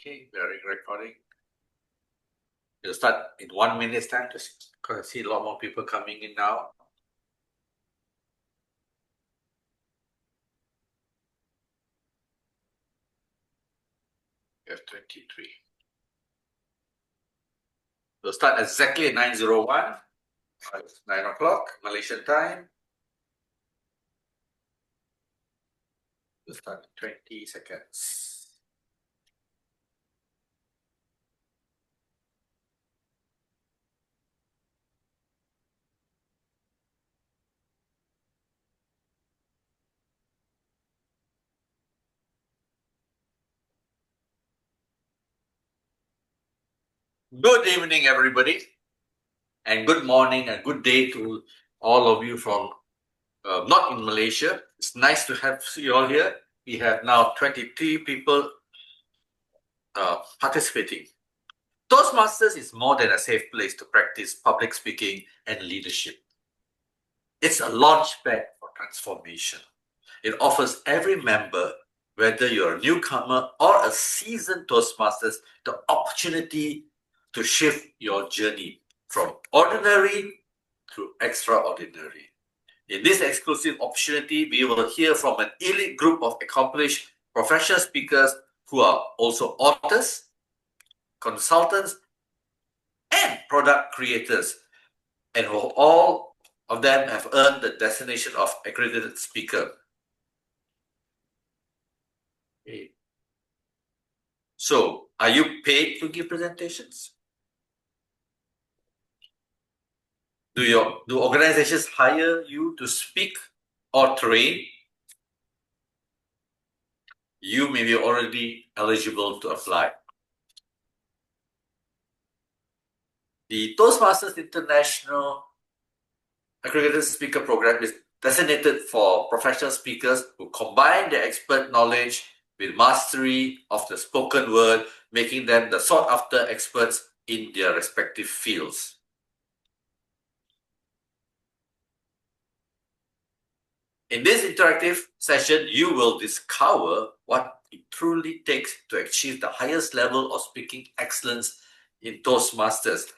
Okay, we are recording. We'll start in 1 minute's time, just because I see a lot more people coming in now. We have 23. We'll start exactly at 9:01. It's 9 o'clock, Malaysian time. We'll start in 20 seconds. Good evening, everybody, and good morning and good day to all of you from not in Malaysia. It's nice to have you all here. We have now 23 people participating. Toastmasters is more than a safe place to practice public speaking and leadership. It's a launchpad for transformation. It offers every member, whether you're a newcomer or a seasoned Toastmasters, the opportunity to shift your journey from ordinary to extraordinary. In this exclusive opportunity, we will hear from an elite group of accomplished professional speakers who are also authors, consultants, and product creators, and who all of them have earned the designation of accredited speaker. Okay. So, are you paid to give presentations? Do organizations hire you to speak or train? You may be already eligible to apply. The Toastmasters International Accredited Speaker Program is designated for professional speakers who combine their expert knowledge with mastery of the spoken word, making them the sought-after experts in their respective fields. In this interactive session, you will discover what it truly takes to achieve the highest level of speaking excellence in Toastmasters,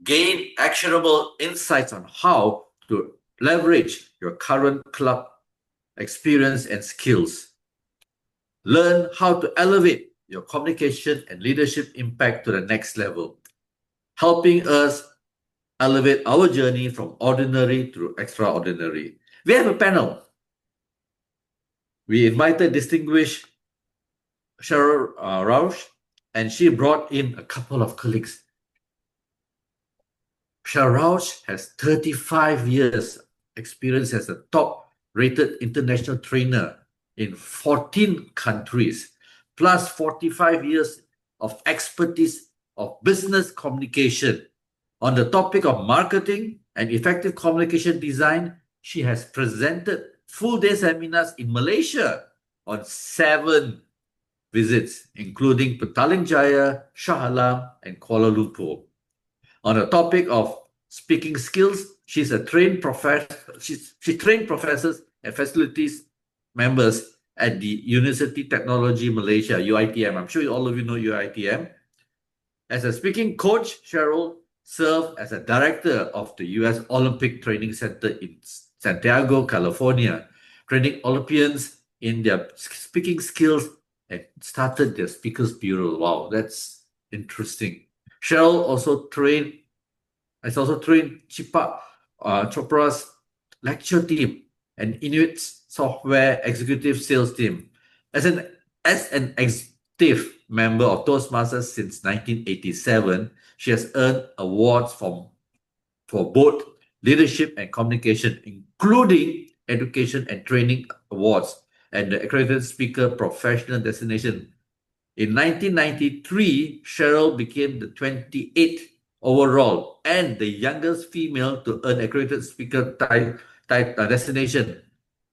gain actionable insights on how to leverage your current club experience and skills, learn how to elevate your communication and leadership impact to the next level, helping us elevate our journey from ordinary to extraordinary. We have a panel. We invited distinguished Cheryl Rausch, and she brought in a couple of colleagues. Cheryl Rausch has 35 years experience as a top-rated international trainer in 14 countries, plus 45 years of expertise of business communication. On the topic of marketing and effective communication design, she has presented full-day seminars in Malaysia on 7 visits, including Petaling Jaya, Shah Alam, and Kuala Lumpur. On the topic of speaking skills, she's a trained professor. She trained professors and facilities members at the University Technology Malaysia, UiTM. I'm sure all of you know UiTM. As a speaking coach, Cheryl served as a director of the U.S. Olympic Training Center in Santiago, California, training Olympians in their speaking skills and started their Speakers Bureau. Wow, that's interesting. Cheryl has also trained Chipak Chopra's lecture team and Inuit's software executive sales team. As an active member of Toastmasters since 1987, she has earned awards for both leadership and communication, including education and training awards and the Accredited Speaker Professional Designation. In 1993, Cheryl became the 28th overall and the youngest female to earn Accredited Speaker designation,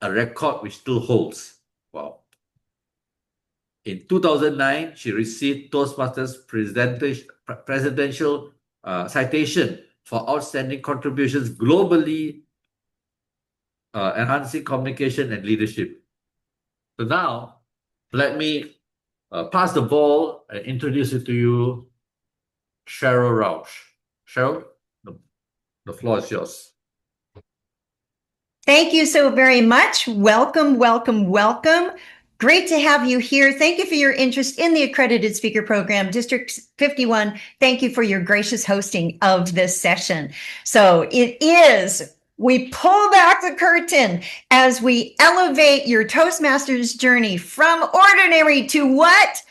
a record which still holds. Wow. In 2009, she received Toastmasters Presidential Citation for outstanding contributions globally, enhancing communication and leadership. So now, let me pass the ball and introduce it to you, Cheryl Rausch. Cheryl, the floor is yours. Thank you so very much. Welcome, welcome, welcome. Great to have you here. Thank you for your interest in the Accredited Speaker Program. District 51, thank you for your gracious hosting of this session. So we pull back the curtain as we elevate your Toastmasters journey from ordinary to what?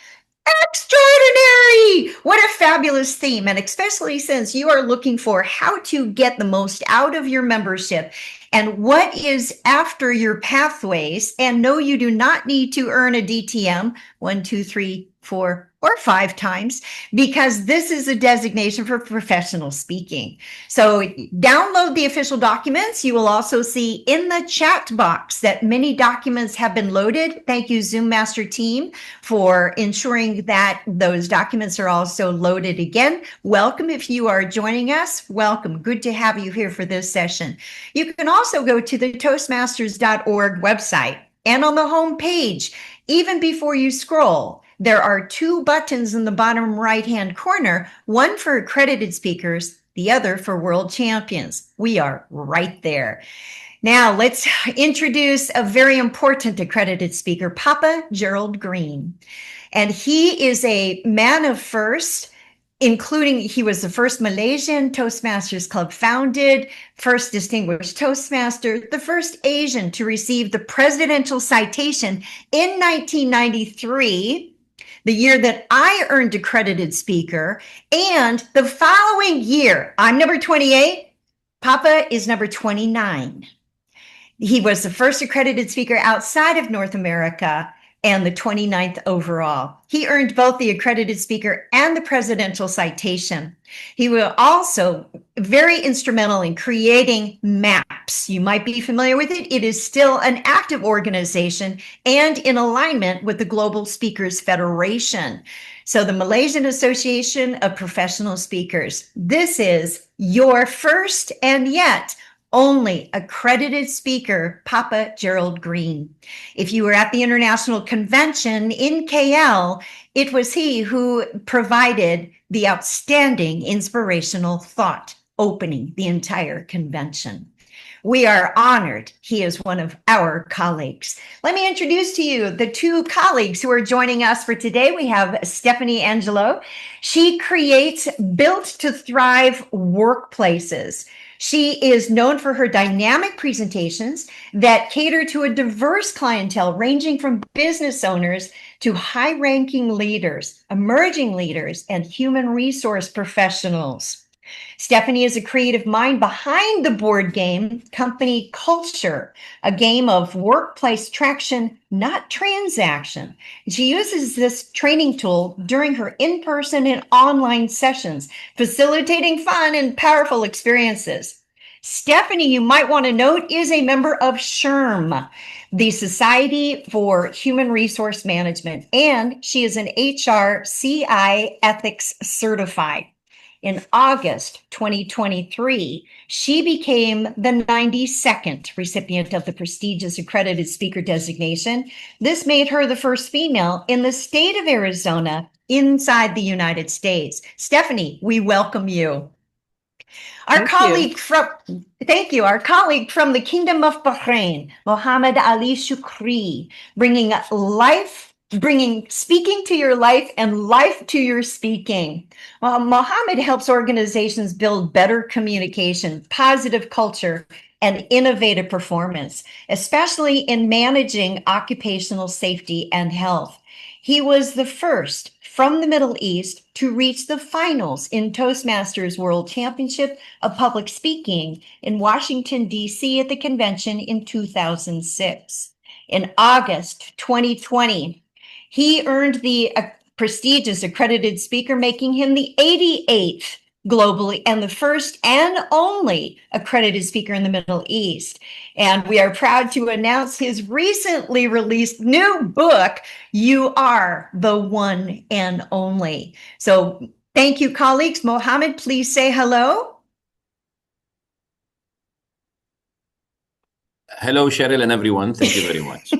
Extraordinary! What a fabulous theme. And especially since you are looking for how to get the most out of your membership and what is after your pathways. And no, you do not need to earn a DTM 1, 2, 3, 4, or 5 times, because this is a designation for professional speaking. So download the official documents. You will also see in the chat box that many documents have been loaded. Thank you, Zoom Master team, for ensuring that those documents are also loaded again. Welcome if you are joining us. Welcome. Good to have you here for this session. You can also go to the Toastmasters.org website, and on the home page, even before you scroll, there are 2 buttons in the bottom right-hand corner, one for accredited speakers, the other for world champions. We are right there. Now let's introduce a very important accredited speaker, Papa Gerald Green. And he is a man of first, including he was the first Malaysian Toastmasters Club founded, first distinguished Toastmaster, the first Asian to receive the presidential citation in 1993, the year that I earned accredited speaker, and the following year, I'm number 28, Papa is number 29. He was the first accredited speaker outside of North America and the 29th overall. He earned both the accredited speaker and the presidential citation. He was also very instrumental in creating MAPS. You might be familiar with it. It is still an active organization and in alignment with the Global Speakers Federation. So the Malaysian Association of Professional Speakers. This is your first and yet only accredited speaker, Papa Gerald Green. If you were at the International Convention in KL, it was he who provided the outstanding inspirational thought opening the entire convention. We are honored he is one of our colleagues. Let me introduce to you the 2 colleagues who are joining us for today. We have Stephanie Angelo. She creates Built to Thrive workplaces. She is known for her dynamic presentations that cater to a diverse clientele ranging from business owners to high-ranking leaders, emerging leaders, and human resource professionals. Stephanie is a creative mind behind the board game Company Culture, a game of workplace traction, not transaction. She uses this training tool during her in-person and online sessions, facilitating fun and powerful experiences. Stephanie, you might want to note, is a member of SHRM, the Society for Human Resource Management, and she is an HRCI Ethics Certified. In August 2023, she became the 92nd recipient of the prestigious accredited speaker designation. This made her the first female in the state of Arizona inside the United States. Stephanie, we welcome you. Our colleague from the Kingdom of Bahrain, Mohammed Ali Shukri, bringing speaking to your life and life to your speaking. Mohammed helps organizations build better communication, positive culture, and innovative performance, especially in managing occupational safety and health. He was the first from the Middle East to reach the finals in Toastmasters World Championship of Public Speaking in Washington, D.C. at the convention in 2006. In August 2020, he earned the prestigious accredited speaker, making him the 88th globally and the first and only accredited speaker in the Middle East. And we are proud to announce his recently released new book, You Are the One and Only. So thank you, colleagues. Mohammed, please say hello. Hello, Cheryl and everyone. Thank you very much.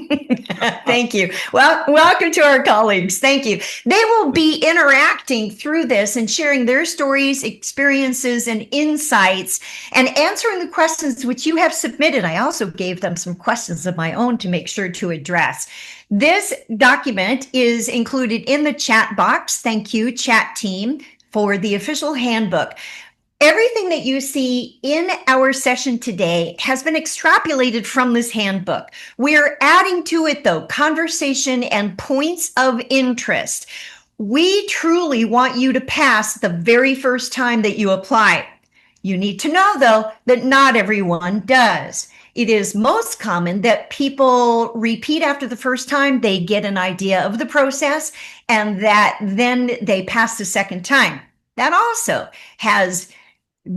Thank you. Well, welcome to our colleagues. Thank you. They will be interacting through this and sharing their stories, experiences, and insights and answering the questions which you have submitted. I also gave them some questions of my own to make sure to address. This document is included in the chat box. Thank you, chat team, for the official handbook. Everything that you see in our session today has been extrapolated from this handbook. We are adding to it, though, conversation and points of interest. We truly want you to pass the very first time that you apply. You need to know, though, that not everyone does. It is most common that people repeat after the first time, they get an idea of the process, and that then they pass the second time. That also has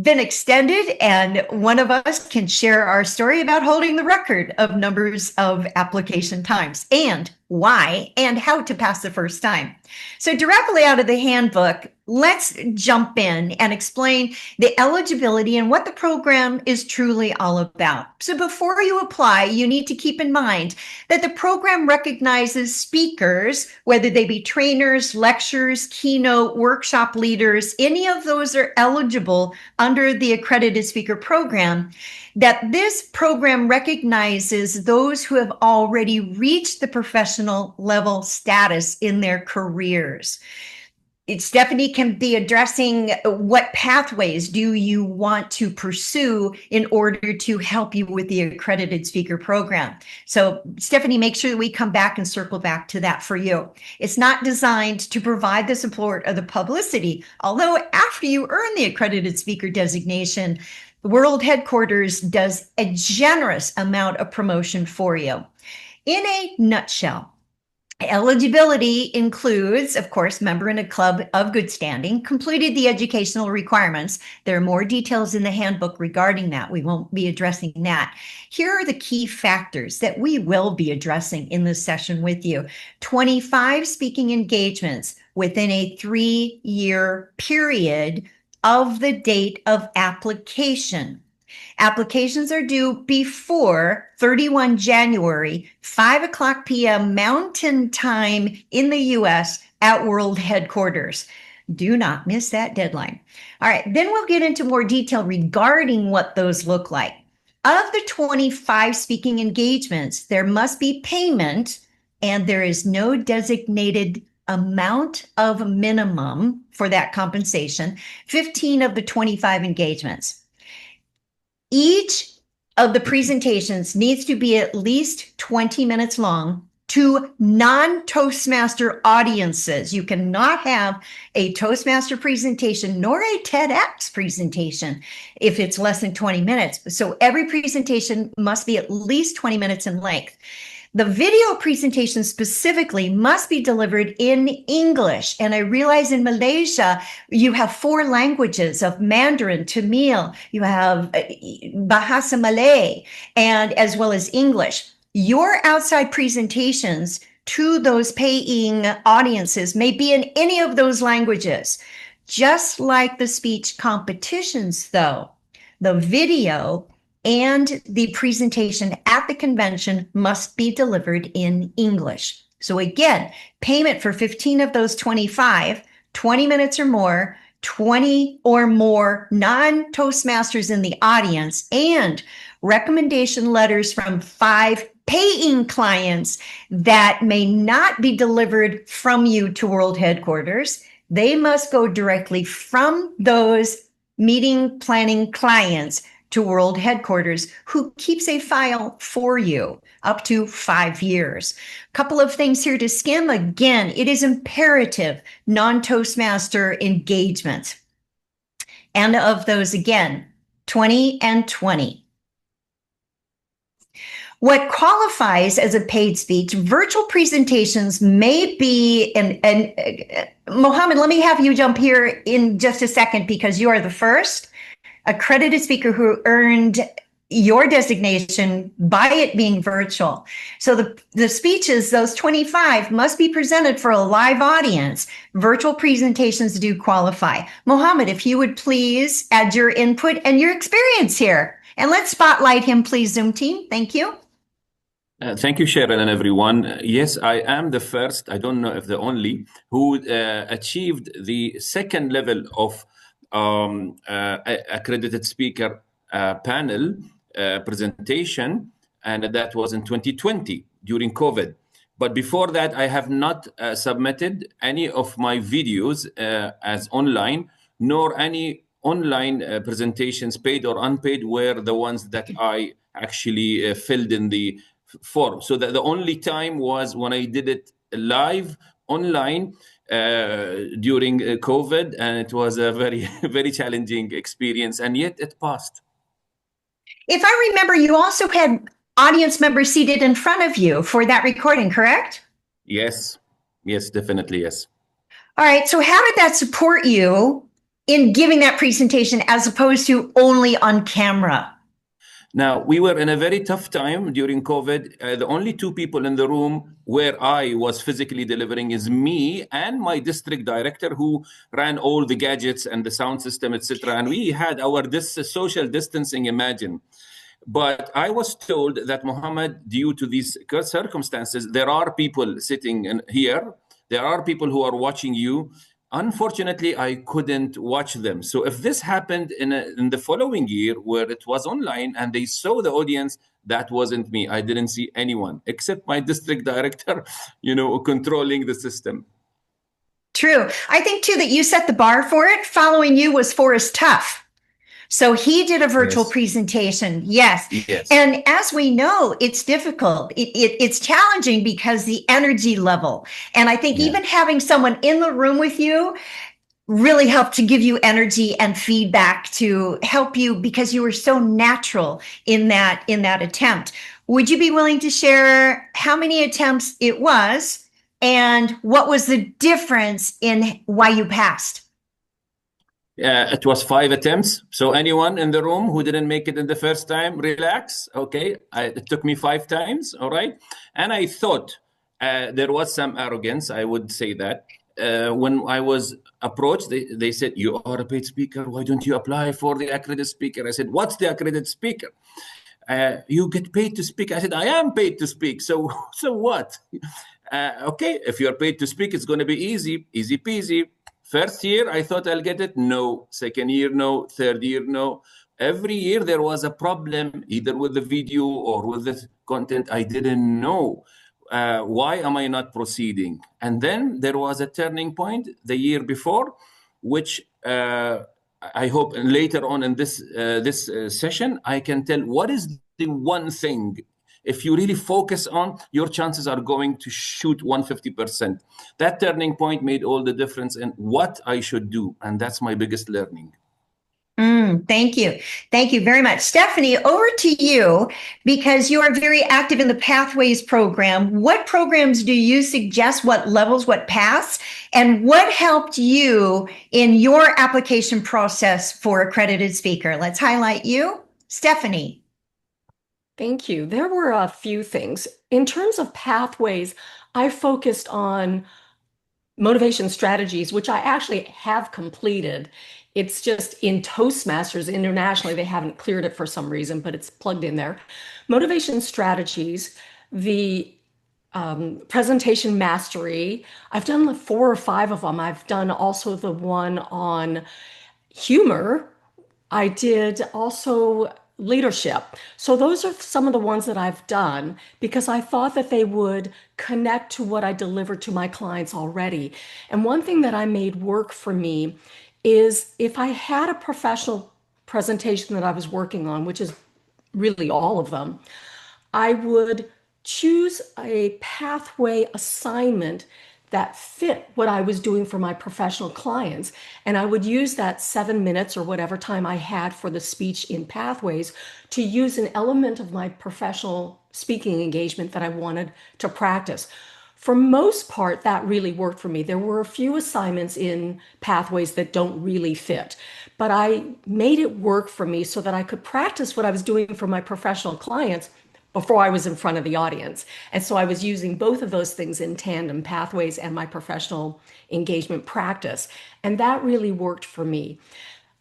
been extended, and one of us can share our story about holding the record of numbers of application times and why and how to pass the first time. So directly out of the handbook, let's jump in and explain the eligibility and what the program is truly all about. So before you apply, you need to keep in mind that the program recognizes speakers, whether they be trainers, lecturers, keynote, workshop leaders, any of those are eligible under the Accredited Speaker Program, that this program recognizes those who have already reached the professional level status in their careers. Stephanie can be addressing what pathways do you want to pursue in order to help you with the Accredited Speaker Program. So Stephanie, make sure that we come back and circle back to that for you. It's not designed to provide the support or the publicity, although after you earn the Accredited Speaker designation, World Headquarters does a generous amount of promotion for you. In a nutshell, eligibility includes, of course, member in a club of good standing, completed the educational requirements. There are more details in the handbook regarding that. We won't be addressing that. Here are the key factors that we will be addressing in this session with you. 25 speaking engagements within a 3-year period of the date of application. Applications are due before 31 January, 5 o'clock p.m. Mountain Time in the U.S. at World Headquarters. Do not miss that deadline. All right, then we'll get into more detail regarding what those look like. Of the 25 speaking engagements, there must be payment, and there is no designated amount of minimum for that compensation. 15 of the 25 engagements. Each of the presentations needs to be at least 20 minutes long to non-Toastmaster audiences. You cannot have a Toastmaster presentation nor a TEDx presentation if it's less than 20 minutes. So every presentation must be at least 20 minutes in length. The video presentation specifically must be delivered in English. And I realize in Malaysia, you have 4 languages of Mandarin, Tamil, you have Bahasa Malay, and as well as English. Your outside presentations to those paying audiences may be in any of those languages. Just like the speech competitions, though, the video and the presentation at the convention must be delivered in English. So again, payment for 15 of those 25, 20 minutes or more, 20 or more non-Toastmasters in the audience, and recommendation letters from 5 paying clients that may not be delivered from you to World Headquarters. They must go directly from those meeting planning clients to World Headquarters, who keeps a file for you up to 5 years. A couple of things here to skim. Again, it is imperative non-Toastmaster engagement. And of those, again, 20 and 20. What qualifies as a paid speech, virtual presentations may be, and Mohammed, let me have you jump here in just a second because you are the first accredited speaker who earned your designation by it being virtual. So the speeches, those 25, must be presented for a live audience. Virtual presentations do qualify. Mohammed, if you would please add your input and your experience here. And let's spotlight him, please, Zoom team. Thank you. Thank you, Cheryl, and everyone. Yes, I am the first, I don't know if the only, who achieved the second level of accredited speaker panel presentation, and that was in 2020 during COVID. But before that, I have not submitted any of my videos as online, nor any online presentations, paid or unpaid, were the ones that I actually filled in the form. So the only time was when I did it live online during COVID, and it was a very, very challenging experience, and yet it passed. If I remember, you also had audience members seated in front of you for that recording, correct? Yes, yes, definitely, yes. All right, so how did that support you in giving that presentation as opposed to only on camera? Now, we were in a very tough time during COVID. The only two people in the room where I was physically delivering is me and my district director, who ran all the gadgets and the sound system, etc. And we had our social distancing, imagine. But I was told that, Mohammed, due to these circumstances, there are people sitting in here. There are people who are watching you. Unfortunately, I couldn't watch them. So if this happened in the following year where it was online and they saw the audience, that wasn't me. I didn't see anyone except my district director, controlling the system. True. I think, too, that you set the bar for it. Following you was Forrest Tuff. So he did a virtual presentation. Yes. And as we know, it's difficult. It's challenging because the energy level. And I think even having someone in the room with you really helped to give you energy and feedback to help you, because you were so natural in that attempt. Would you be willing to share how many attempts it was and what was the difference in why you passed? It was 5 attempts. So anyone in the room who didn't make it in the first time, relax. Okay, it took me 5 times. All right. And I thought there was some arrogance, I would say that. When I was approached, they said, "You are a paid speaker. Why don't you apply for the accredited speaker?" I said, "What's the accredited speaker?" You get paid to speak. I said, "I am paid to speak. So what?" Okay, if you're paid to speak, it's going to be easy peasy. First year, I thought I'll get it. No. Second year, no. Third year, no. Every year there was a problem, either with the video or with the content. I didn't know. Why am I not proceeding? And then there was a turning point the year before, which I hope later on in this session, I can tell what is the one thing. If you really focus on, your chances are going to shoot 150%. That turning point made all the difference in what I should do. And that's my biggest learning. Thank you. Thank you very much. Stephanie, over to you, because you are very active in the Pathways program. What programs do you suggest? What levels, what paths, and what helped you in your application process for accredited speaker? Let's highlight you. Stephanie. Thank you. There were a few things. In terms of Pathways, I focused on motivation strategies, which I actually have completed. It's just in Toastmasters internationally, they haven't cleared it for some reason, but it's plugged in there. Motivation strategies, the presentation mastery, I've done 4 or 5 of them. I've done also the one on humor. I did also leadership. So those are some of the ones that I've done because I thought that they would connect to what I delivered to my clients already. And one thing that I made work for me is if I had a professional presentation that I was working on, which is really all of them, I would choose a pathway assignment that fit what I was doing for my professional clients. And I would use that 7 minutes or whatever time I had for the speech in Pathways to use an element of my professional speaking engagement that I wanted to practice. for most part, that really worked for me. There were a few assignments in Pathways that don't really fit, but I made it work for me so that I could practice what I was doing for my professional clients before I was in front of the audience. And so I was using both of those things in tandem, Pathways and my professional engagement practice. And that really worked for me.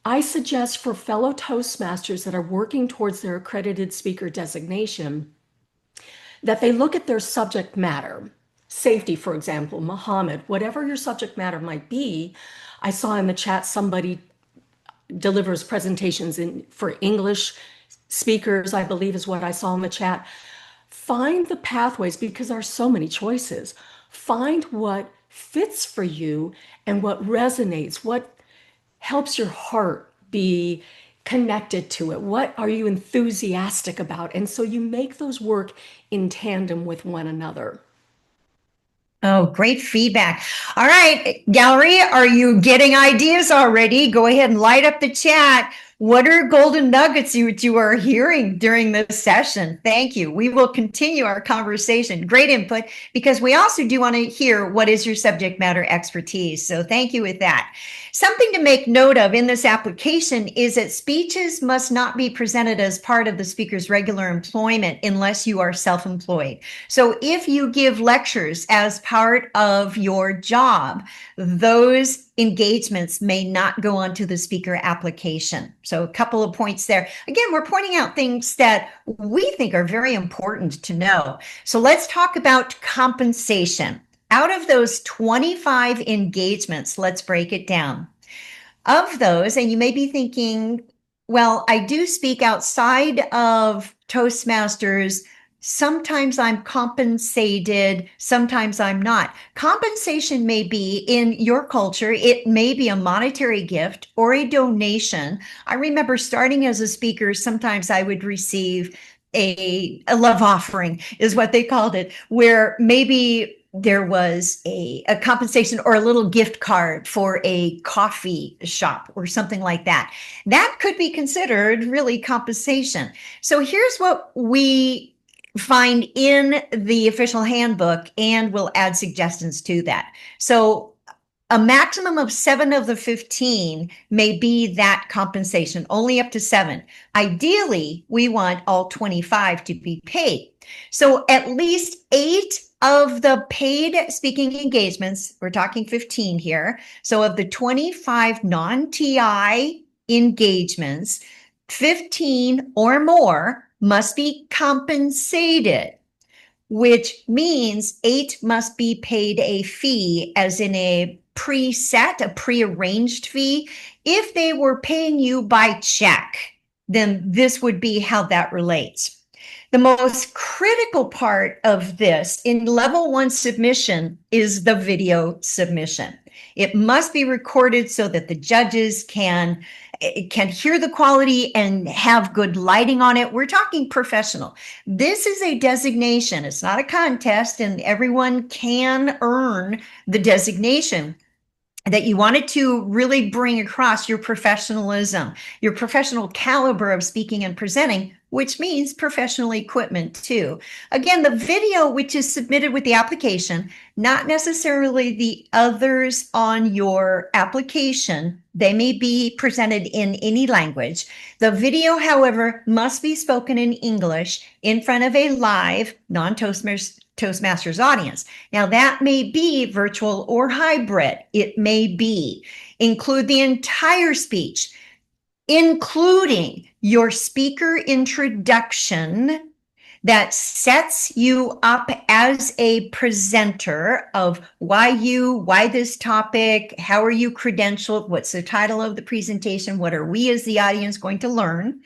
I suggest for fellow Toastmasters that are working towards their accredited speaker designation that they look at their subject matter. Safety, for example, Muhammad, whatever your subject matter might be. I saw in the chat somebody delivers presentations for English speakers, I believe is what I saw in the chat. Find the pathways, because there are so many choices. Find what fits for you and what resonates, what helps your heart be connected to it. What are you enthusiastic about? And so you make those work in tandem with one another. Oh, great feedback. All right, gallery, are you getting ideas already? Go ahead and light up the chat. What are golden nuggets you are hearing during this session? Thank you. We will continue our conversation. Great input, because we also do want to hear what is your subject matter expertise. So thank you with that. Something to make note of in this application is that speeches must not be presented as part of the speaker's regular employment unless you are self-employed. So if you give lectures as part of your job, those engagements may not go onto the speaker application. So a couple of points there. Again, we're pointing out things that we think are very important to know. So let's talk about compensation. Out of those 25 engagements, let's break it down. Of those, and you may be thinking, well, I do speak outside of Toastmasters. Sometimes I'm compensated, sometimes I'm not. Compensation may be in your culture, it may be a monetary gift or a donation. I remember starting as a speaker, sometimes I would receive a love offering, is what they called it, where maybe there was a compensation or a little gift card for a coffee shop or something like that. That could be considered really compensation. So here's what we find in the official handbook, and we'll add suggestions to that. So a maximum of 7 of the 15 may be that compensation, only up to 7. Ideally, we want all 25 to be paid. So at least 8 of the paid speaking engagements, we're talking 15 here. So of the 25 non-TI engagements, 15 or more must be compensated, which means 8 must be paid a fee, as in a preset, a prearranged fee. If they were paying you by check, then this would be how that relates. The most critical part of this in level 1 submission is the video submission. It must be recorded so that the judges can hear the quality and have good lighting on it. We're talking professional. This is a designation. It's not a contest, and everyone can earn the designation. That you wanted to really bring across your professionalism, your professional caliber of speaking and presenting, which means professional equipment too. Again, the video which is submitted with the application, not necessarily the others on your application. They may be presented in any language. The video, however, must be spoken in English in front of a live non-Toastmasters audience. Now, that may be virtual or hybrid. It may be. Include the entire speech, including your speaker introduction that sets you up as a presenter of why this topic, how are you credentialed, what's the title of the presentation, what are we as the audience going to learn.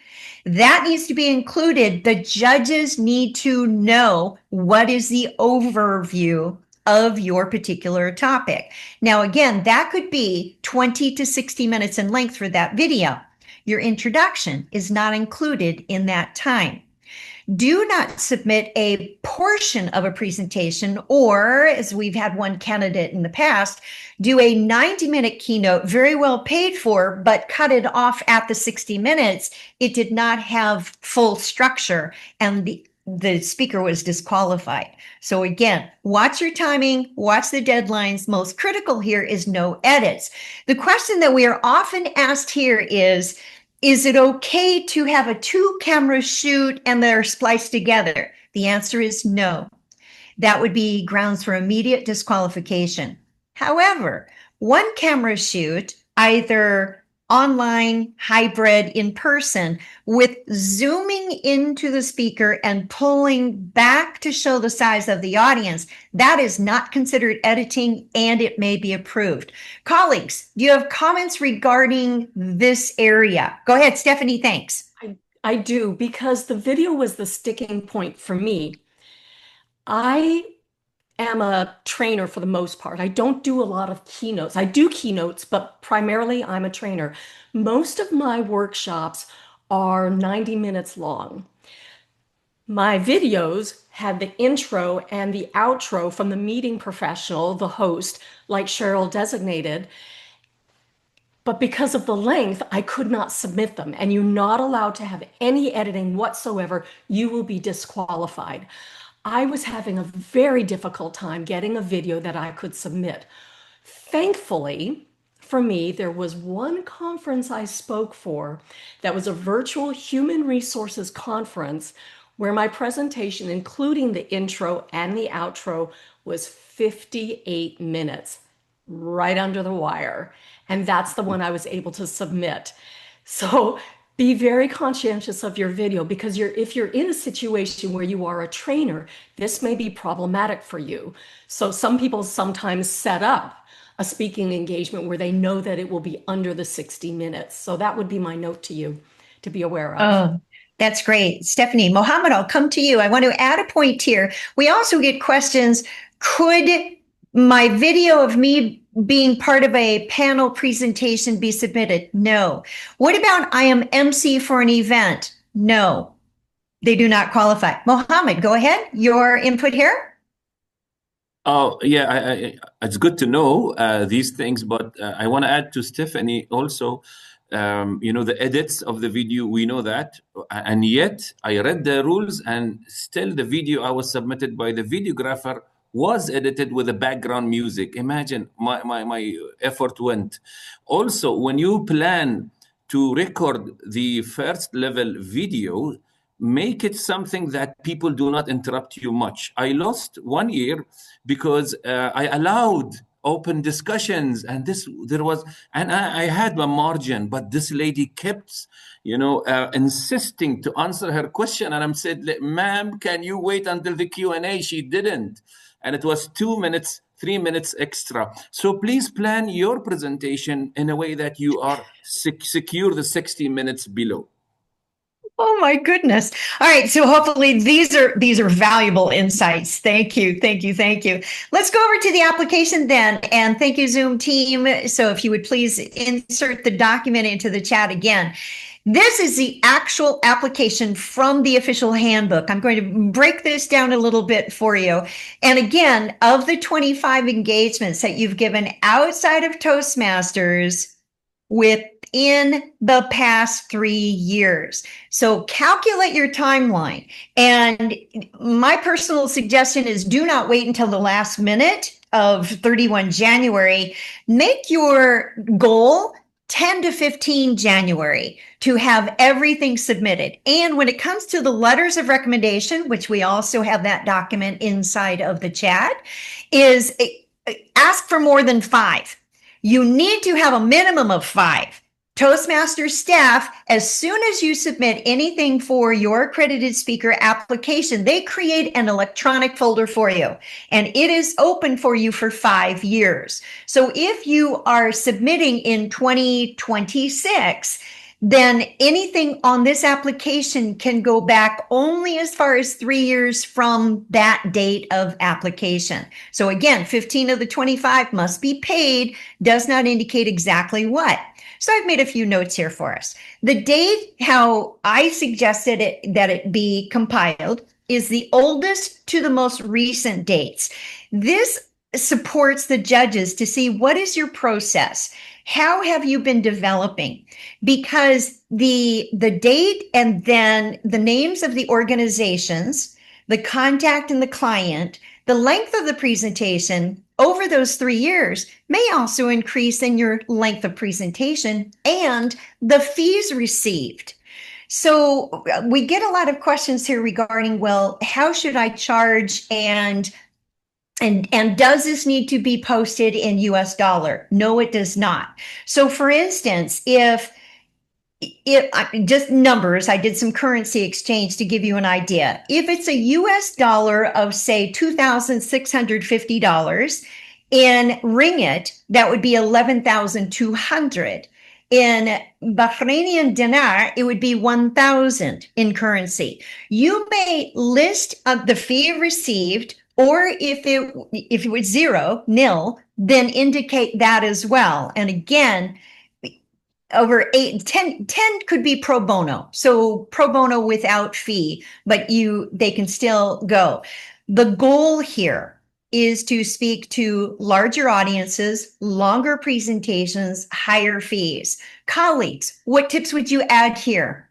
That needs to be included. The judges need to know what is the overview of your particular topic. Now, again, that could be 20 to 60 minutes in length for that video. Your introduction is not included in that time. Do not submit a portion of a presentation, or, as we've had one candidate in the past, do a 90-minute keynote, very well paid for, but cut it off at the 60 minutes. It did not have full structure, and the speaker was disqualified. So again, watch your timing, watch the deadlines. Most critical here is no edits. The question that we are often asked here is it okay to have a 2-camera shoot and they're spliced together? The answer is no. That would be grounds for immediate disqualification. However, 1-camera shoot, either online, hybrid, in person, with zooming into the speaker and pulling back to show the size of the audience, that is not considered editing and it may be approved. Colleagues, do you have comments regarding this area? Go ahead, Stephanie, thanks. I do, because the video was the sticking point for me. I am a trainer for the most part. I don't do a lot of keynotes. I do keynotes, but primarily I'm a trainer. Most of my workshops are 90 minutes long. My videos had the intro and the outro from the meeting professional, the host, like Cheryl designated. But because of the length, I could not submit them. And you're not allowed to have any editing whatsoever. You will be disqualified. I was having a very difficult time getting a video that I could submit. Thankfully, for me, there was one conference I spoke for that was a virtual human resources conference where my presentation, including the intro and the outro, was 58 minutes, right under the wire. And that's the one I was able to submit. So be very conscientious of your video, because if you're in a situation where you are a trainer, this may be problematic for you. So some people sometimes set up a speaking engagement where they know that it will be under the 60 minutes. So that would be my note to you to be aware of. Oh, that's great. Stephanie, Mohammed, I'll come to you. I want to add a point here. We also get questions, could my video of me being part of a panel presentation be submitted? No. What about I am MC for an event? No, they do not qualify. Mohammed, go ahead. Your input here. Oh, yeah, it's good to know these things, but I want to add to Stephanie also, the edits of the video, we know that, and yet I read the rules and still the video I was submitted by the videographer was edited with the background music. Imagine my effort went. Also, when you plan to record the first level video, make it something that people do not interrupt you much. I lost 1 year because I allowed open discussions, and I had my margin, but this lady kept, insisting to answer her question, and I said, "Ma'am, can you wait until the Q&A?" She didn't, and it was 2 minutes, 3 minutes extra. So please plan your presentation in a way that you are secure the 60 minutes below. Oh my goodness. All right. So hopefully these are valuable insights. Thank you. Thank you. Thank you. Let's go over to the application then. And thank you, Zoom team. So if you would please insert the document into the chat again. This is the actual application from the official handbook. I'm going to break this down a little bit for you. And again, of the 25 engagements that you've given outside of Toastmasters within the past 3 years. So calculate your timeline. And my personal suggestion is do not wait until the last minute of 31 January. Make your goal 10 to 15 January to have everything submitted. And when it comes to the letters of recommendation, which we also have that document inside of the chat, is ask for more than 5. You need to have a minimum of 5. Toastmasters staff, as soon as you submit anything for your accredited speaker application, they create an electronic folder for you, and it is open for you for 5 years. So if you are submitting in 2026, then anything on this application can go back only as far as 3 years from that date of application. So again, 15 of the 25 must be paid, does not indicate exactly what. So I've made a few notes here for us. The date, how I suggested that it be compiled, is the oldest to the most recent dates. This supports the judges to see what is your process. How have you been developing? Because the date and then the names of the organizations the contact and the client, the length of the presentation over those 3 years may also increase in your length of presentation and the fees received. So we get a lot of questions here regarding, well, how should I charge, and does this need to be posted in US dollar? No, it does not. So for instance, if just numbers, I did some currency exchange to give you an idea. If it's a US dollar of, say, $2,650, in ringgit, that would be 11,200. In Bahraini dinar, it would be 1,000 in currency. You may list the fee received, or if it was zero, nil, then indicate that as well. And again, over 10 could be pro bono. So pro bono without fee, but they can still go. The goal here is to speak to larger audiences, longer presentations, higher fees. Colleagues, what tips would you add here?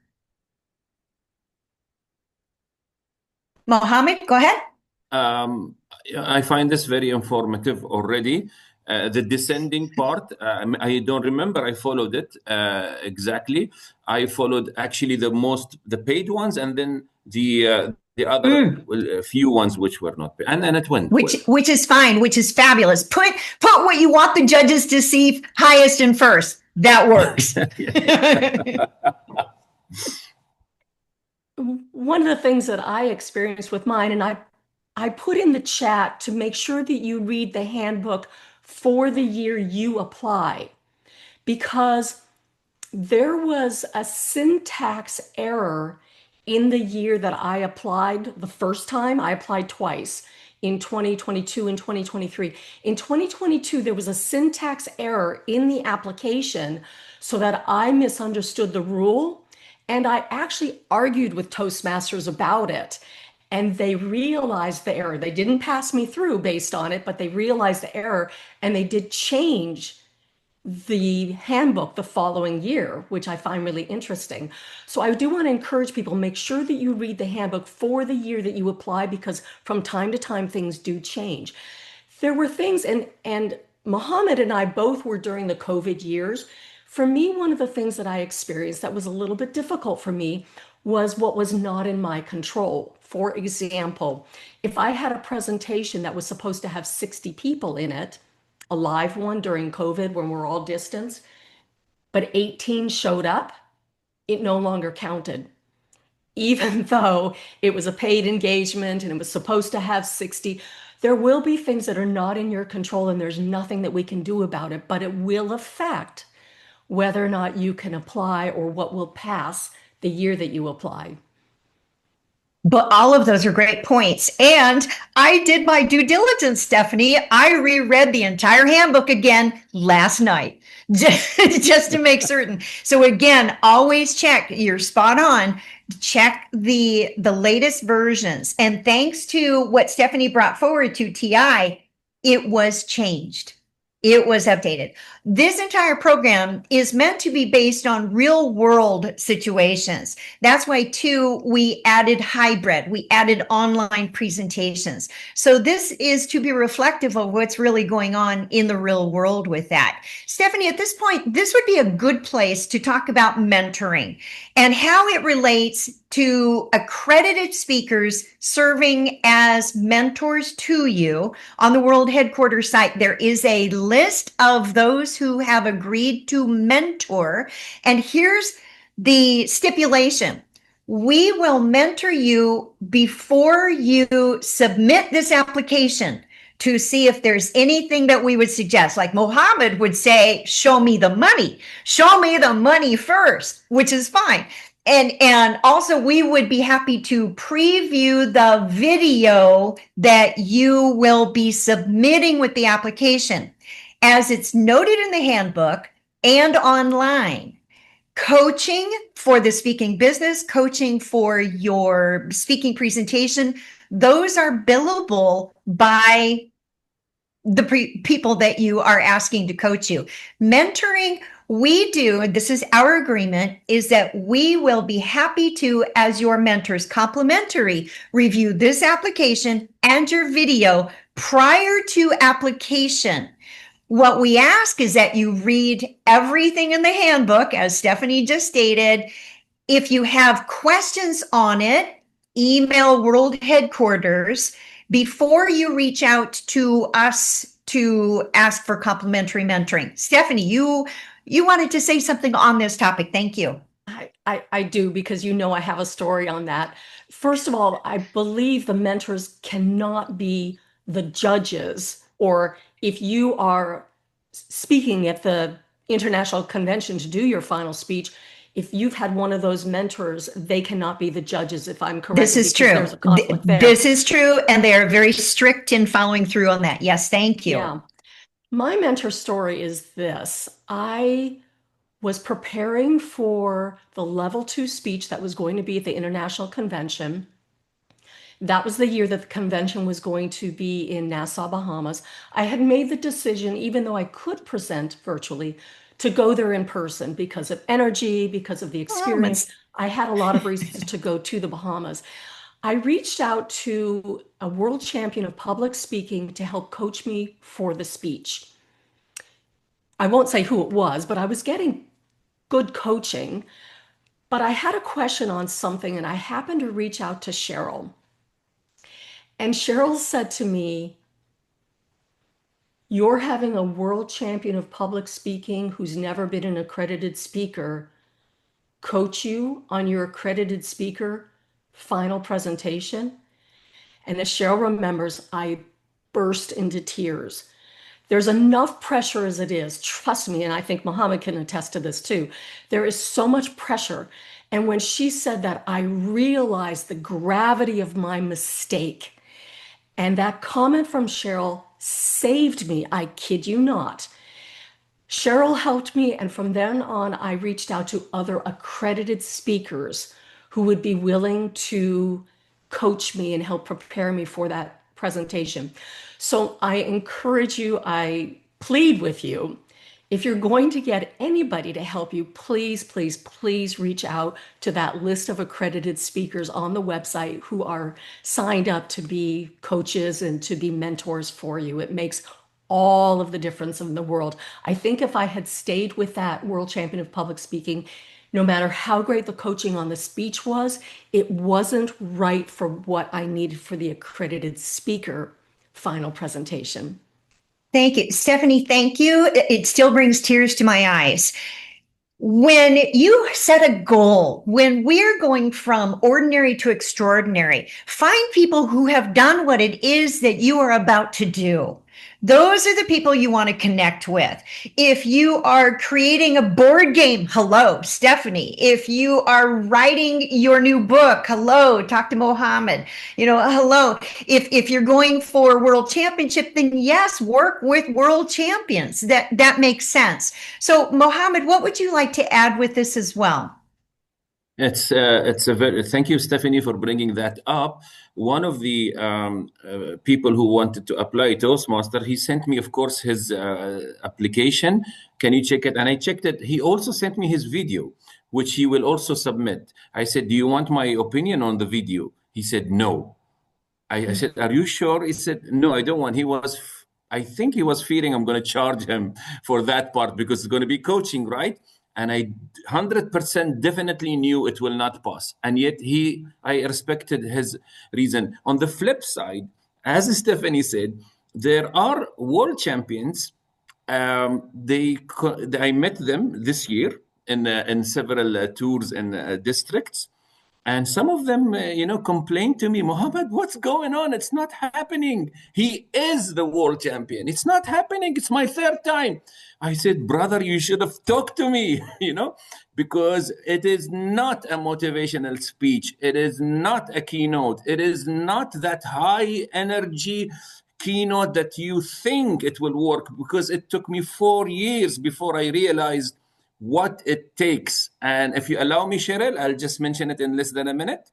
Mohammed, go ahead. I find this very informative already. The descending part, I don't remember I followed it exactly. I followed actually the paid ones, and then the other few ones which were not paid, and then it went which is fine, which is fabulous. Put what you want the judges to see highest and first. That works. One of the things that I experienced with mine, and I put in the chat to make sure that you read the handbook for the year you apply, because there was a syntax error in the year that I applied the first time. I applied twice, in 2022 and 2023. In 2022, there was a syntax error in the application so that I misunderstood the rule. And I actually argued with Toastmasters about it. And they realized the error. They didn't pass me through based on it, but they realized the error, and they did change the handbook the following year, which I find really interesting. So I do want to encourage people, make sure that you read the handbook for the year that you apply, because from time to time things do change. There were things, and Mohammed and I both were during the COVID years. For me, one of the things that I experienced that was a little bit difficult for me was what was not in my control. For example, if I had a presentation that was supposed to have 60 people in it, a live one during COVID when we're all distanced, but 18 showed up, it no longer counted. Even though it was a paid engagement and it was supposed to have 60, there will be things that are not in your control, and there's nothing that we can do about it, but it will affect whether or not you can apply or what will pass the year that you apply. But all of those are great points. And I did my due diligence, Stephanie. I reread the entire handbook again last night, just to make certain. So again, always check. You're spot on. Check the latest versions. And thanks to what Stephanie brought forward to TI, it was changed. It was updated. This entire program is meant to be based on real world situations. That's why, too, we added hybrid. We added online presentations. So this is to be reflective of what's really going on in the real world with that. Stephanie, at this point, this would be a good place to talk about mentoring and how it relates to accredited speakers serving as mentors to you. On the World Headquarters site, there is a list of those who have agreed to mentor. And here's the stipulation. We will mentor you before you submit this application to see if there's anything that we would suggest. Like Mohammed would say, show me the money. Show me the money first, which is fine. And also, we would be happy to preview the video that you will be submitting with the application. As it's noted in the handbook and online, coaching for the speaking business, coaching for your speaking presentation, those are billable by people that you are asking to coach you. Mentoring, we do, and this is our agreement, is that we will be happy to, as your mentors, complimentary, review this application and your video prior to application. What we ask is that you read everything in the handbook, as Stephanie just stated. If you have questions on it, email World Headquarters before you reach out to us to ask for complimentary mentoring. Stephanie, you wanted to say something on this topic. Thank you. I do, because you know I have a story on that. First of all, I believe the mentors cannot be the judges, or if you are speaking at the international convention to do your final speech, if you've had one of those mentors, they cannot be the judges, if I'm correct. This is true. There's a conflict there. This is true, and they are very strict in following through on that. Yes, thank you. Yeah. My mentor story is this. I was preparing for the level 2 speech that was going to be at the international convention. That was the year that the convention was going to be in Nassau, Bahamas. I had made the decision, even though I could present virtually, to go there in person because of energy, because of the experience. I had a lot of reasons to go to the Bahamas. I reached out to a world champion of public speaking to help coach me for the speech. I won't say who it was, but I was getting good coaching. But I had a question on something, and I happened to reach out to Cheryl. And Cheryl said to me, "You're having a world champion of public speaking who's never been an accredited speaker coach you on your accredited speaker final presentation." And as Cheryl remembers, I burst into tears. There's enough pressure as it is, trust me, and I think Mohammed can attest to this too. There is so much pressure. And when she said that, I realized the gravity of my mistake. And that comment from Cheryl saved me, I kid you not. Cheryl helped me, and from then on, I reached out to other accredited speakers who would be willing to coach me and help prepare me for that presentation. So I encourage you, I plead with you, if you're going to get anybody to help you, please, please, please reach out to that list of accredited speakers on the website who are signed up to be coaches and to be mentors for you. It makes all of the difference in the world. I think if I had stayed with that world champion of public speaking, no matter how great the coaching on the speech was, it wasn't right for what I needed for the accredited speaker final presentation. Thank you. Stephanie, thank you. It still brings tears to my eyes. When you set a goal, when we're going from ordinary to extraordinary, find people who have done what it is that you are about to do. Those are the people you want to connect with. If you are creating a board game, hello, Stephanie. If you are writing your new book, hello, talk to Mohammed. Hello. If you're going for world championship, then yes, work with world champions. That makes sense. So, Mohammed, what would you like to add with this as well? It's a very thank you, Stephanie, for bringing that up. One of the people who wanted to apply Toastmaster, he sent me, of course, his application. Can you check it? And I checked it. He also sent me his video, which he will also submit. I said, "Do you want my opinion on the video?" He said, "No." I said, "Are you sure?" He said, "No, I don't want." I think he was fearing I'm going to charge him for that part because it's going to be coaching, right? And I 100% definitely knew it will not pass. And yet I respected his reason. On the flip side, as Stephanie said, there are world champions. I met them this year in several tours and districts. And some of them, complained to me, "Mohammed, what's going on? It's not happening. He is the world champion. It's not happening. It's my third time." I said, "Brother, you should have talked to me, because it is not a motivational speech. It is not a keynote. It is not that high energy keynote that you think it will work, because it took me 4 years before I realized what it takes." And if you allow me, Cheryl, I'll just mention it in less than a minute.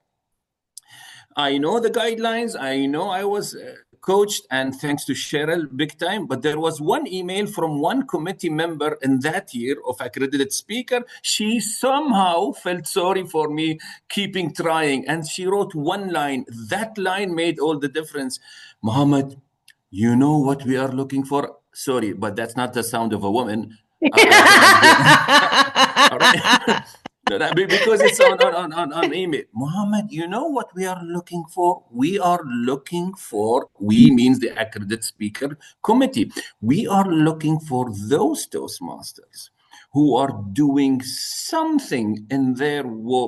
I know the guidelines. I know I was coached, and thanks to Cheryl, big time. But there was one email from one committee member in that year of accredited speaker. She somehow felt sorry for me keeping trying. And she wrote one line. That line made all the difference. Mohammed, you know what we are looking for? Sorry, but that's not the sound of a woman. All right. Because it's on email. Mohammed, you know what we are looking for? We means the accredited speaker committee. We are looking for those Toastmasters who are doing something in their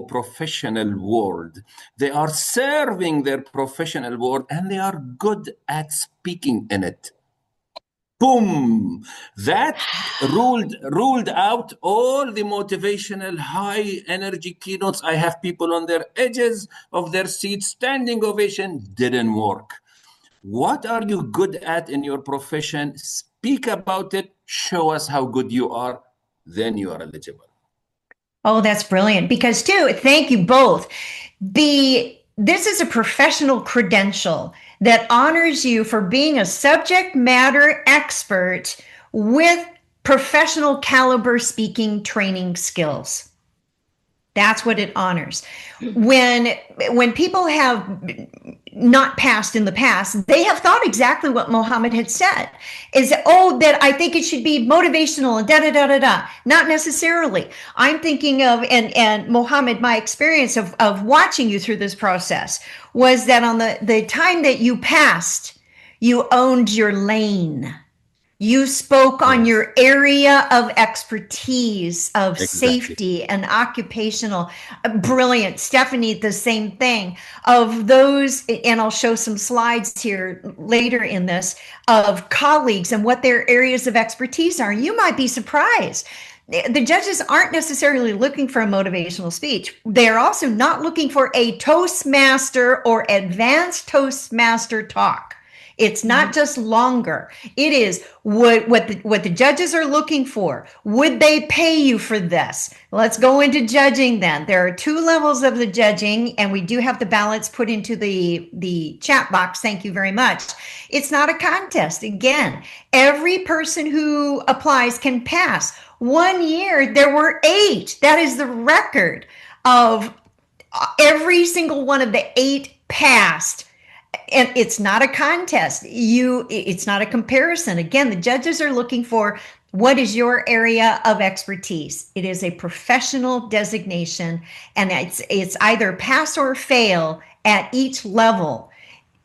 professional world. They are serving their professional world and they are good at speaking in it. Boom! That ruled out all the motivational, high energy keynotes. I have people on their edges of their seats, standing ovation, didn't work. What are you good at in your profession? Speak about it. Show us how good you are. Then you are eligible. Oh, that's brilliant. Because too, thank you both. This is a professional credential that honors you for being a subject matter expert with professional caliber speaking training skills. That's what it honors. When people have not passed in the past, they have thought exactly what Mohammed had said, is, that I think it should be motivational and da-da-da-da-da. Not necessarily. I'm thinking of, and Mohammed, my experience of watching you through this process was that on the time that you passed, you owned your lane. You spoke on your area of expertise of safety and occupational. Brilliant. Stephanie, the same thing. Of those, and I'll show some slides here later in this, of colleagues and what their areas of expertise are. You might be surprised. The judges aren't necessarily looking for a motivational speech. They're also not looking for a Toastmaster or advanced Toastmaster talk. It's not just longer. It is what the judges are looking for. Would they pay you for this? Let's go into judging then. There are 2 levels of the judging, and we do have the ballots put into the chat box. Thank you very much. It's not a contest. Again, every person who applies can pass. 1 year, there were 8. That is the record of every single one of the 8 passed. And it's not a contest. It's not a comparison. Again, the judges are looking for what is your area of expertise. It is a professional designation, and it's either pass or fail at each level.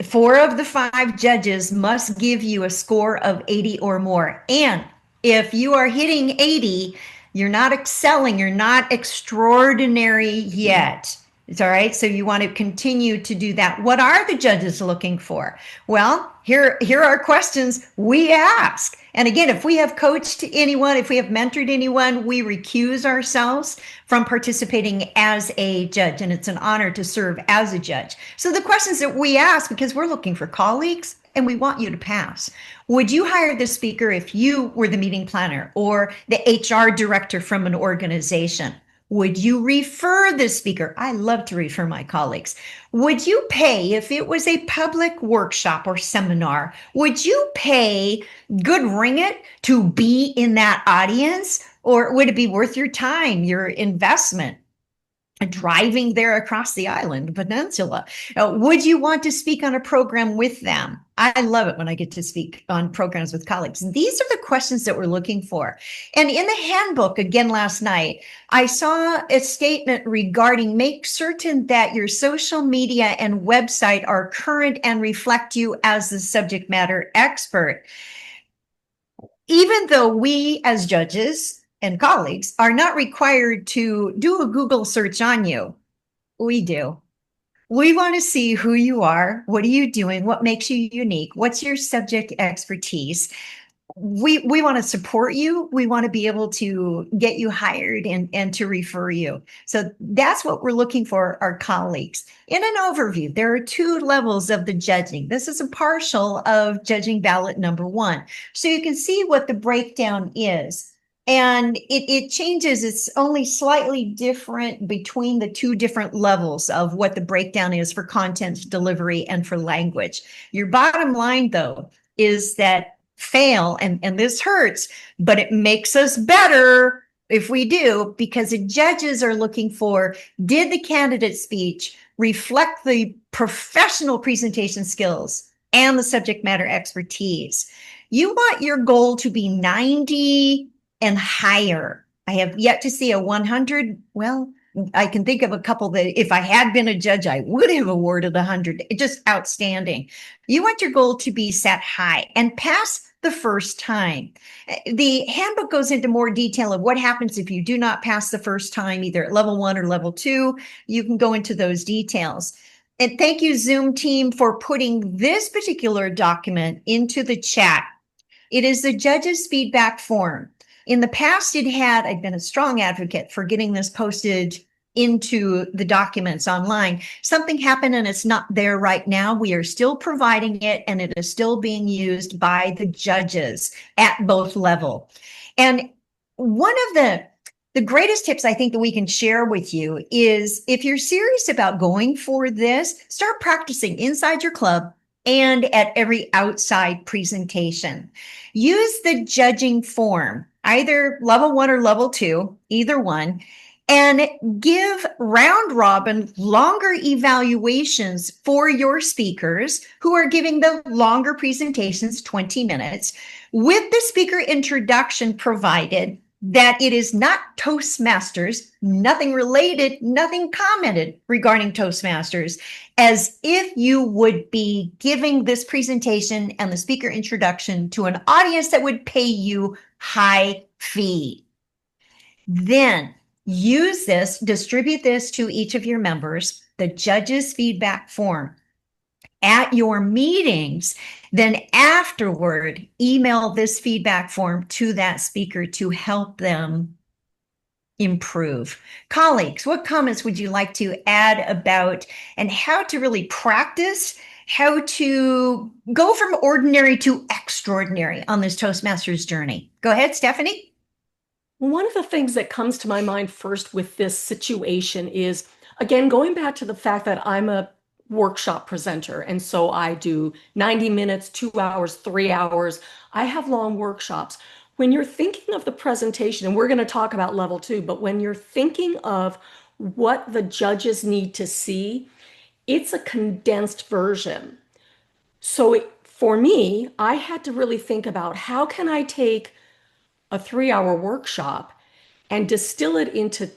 4 of the 5 judges must give you a score of 80 or more. And if you are hitting 80, you're not excelling, you're not extraordinary yet. It's all right. So you want to continue to do that. What are the judges looking for? Well, here are questions we ask. And again, if we have coached anyone, if we have mentored anyone, we recuse ourselves from participating as a judge. And it's an honor to serve as a judge. So the questions that we ask, because we're looking for colleagues and we want you to pass. Would you hire this speaker if you were the meeting planner or the HR director from an organization? Would you refer the speaker? I love to refer my colleagues. Would you pay if it was a public workshop or seminar? Would you pay good ringgit to be in that audience? Or would it be worth your time, your investment? Driving there across the island peninsula. Would you want to speak on a program with them? I love it when I get to speak on programs with colleagues. These are the questions that we're looking for. And in the handbook, again, last night, I saw a statement regarding make certain that your social media and website are current and reflect you as the subject matter expert. Even though we as judges and colleagues are not required to do a Google search on you, we do. We want to see who you are. What are you doing? What makes you unique? What's your subject expertise? We want to support you. We want to be able to get you hired and to refer you. So that's what we're looking for our colleagues. In an overview, there are 2 levels of the judging. This is a partial of judging ballot number 1. So you can see what the breakdown is. And it changes. It's only slightly different between the two different levels of what the breakdown is for content delivery and for language. Your bottom line, though, is that fail, and this hurts, but it makes us better if we do, because the judges are looking for, did the candidate speech reflect the professional presentation skills and the subject matter expertise? You want your goal to be 90 and higher. I have yet to see a 100. Well, I can think of a couple that if I had been a judge, I would have awarded 100. Just outstanding. You want your goal to be set high and pass the first time. The handbook goes into more detail of what happens if you do not pass the first time, either at level 1 or level 2. You can go into those details. And thank you, Zoom team, for putting this particular document into the chat. It is the judge's feedback form. In the past, I'd been a strong advocate for getting this posted into the documents online. Something happened and it's not there right now. We are still providing it, and it is still being used by the judges at both level. And one of the greatest tips I think that we can share with you is, if you're serious about going for this, start practicing inside your club and at every outside presentation. Use the judging form, either level 1 or level 2, either one, and give round robin longer evaluations for your speakers who are giving the longer presentations, 20 minutes, with the speaker introduction provided that it is not Toastmasters, nothing related, nothing commented regarding Toastmasters, as if you would be giving this presentation and the speaker introduction to an audience that would pay you high fee. Then use this, distribute this to each of your members, the judge's feedback form, at your meetings. Then afterward, email this feedback form to that speaker to help them improve. Colleagues, what comments would you like to add about and how to really practice, how to go from ordinary to extraordinary on this Toastmasters journey? Go ahead, Stephanie. One of the things that comes to my mind first with this situation is, again, going back to the fact that I'm a workshop presenter. And so I do 90 minutes, 2 hours, 3 hours. I have long workshops. When you're thinking of the presentation, and we're going to talk about level 2, but when you're thinking of what the judges need to see, it's a condensed version. So for me, I had to really think about, how can I take a 3-hour workshop and distill it into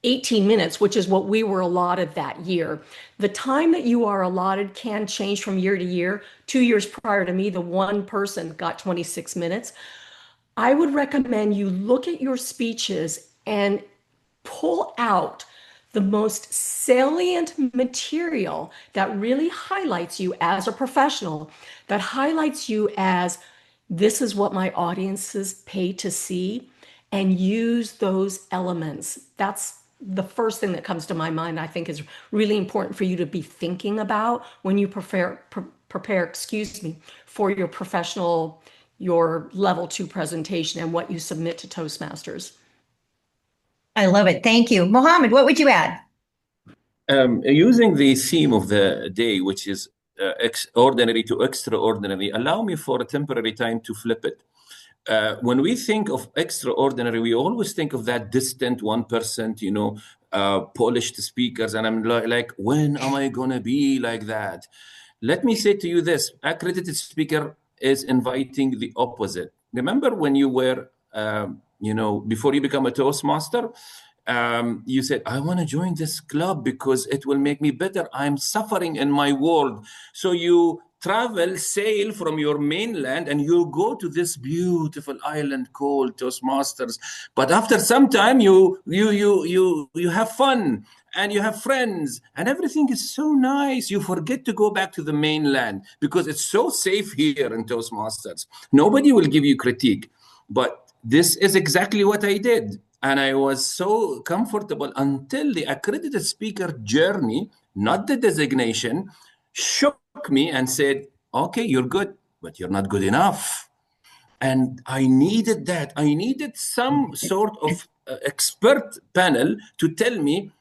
18 minutes, which is what we were allotted that year. The time that you are allotted can change from year to year. 2 years prior to me, the one person got 26 minutes. I would recommend you look at your speeches and pull out the most salient material that really highlights you as a professional, that highlights you as, this is what my audiences pay to see, and use those elements. That's the first thing that comes to my mind, I think, is really important for you to be thinking about when you prepare, for your professional, your level 2 presentation and what you submit to Toastmasters. I love it. Thank you. Mohammed, what would you add? Using the theme of the day, which is ordinary to extraordinary, allow me for a temporary time to flip it. When we think of extraordinary, we always think of that distant 1%, polished speakers. And I'm like, when am I going to be like that? Let me say to you this: accredited speaker is inviting the opposite. Remember when you were, before you become a Toastmaster, you said, I want to join this club because it will make me better. I'm suffering in my world. So you sail from your mainland and you go to this beautiful island called Toastmasters. But after some time, you have fun and you have friends and everything is so nice. You forget to go back to the mainland because it's so safe here in Toastmasters. Nobody will give you critique. But this is exactly what I did. And I was so comfortable until the accredited speaker journey, not the designation, shook me and said, okay, you're good, but you're not good enough. And I needed that. I needed some sort of expert panel to tell me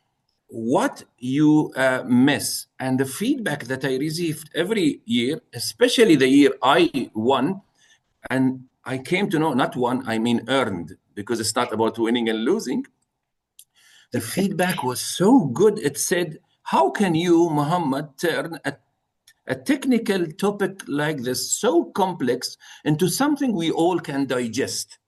what you miss. And the feedback that I received every year, especially the year I won, and I came to know, not won, I mean earned, because it's not about winning and losing. The feedback was so good. It said, how can you, Muhammad, turn a technical topic like this, so complex, into something we all can digest?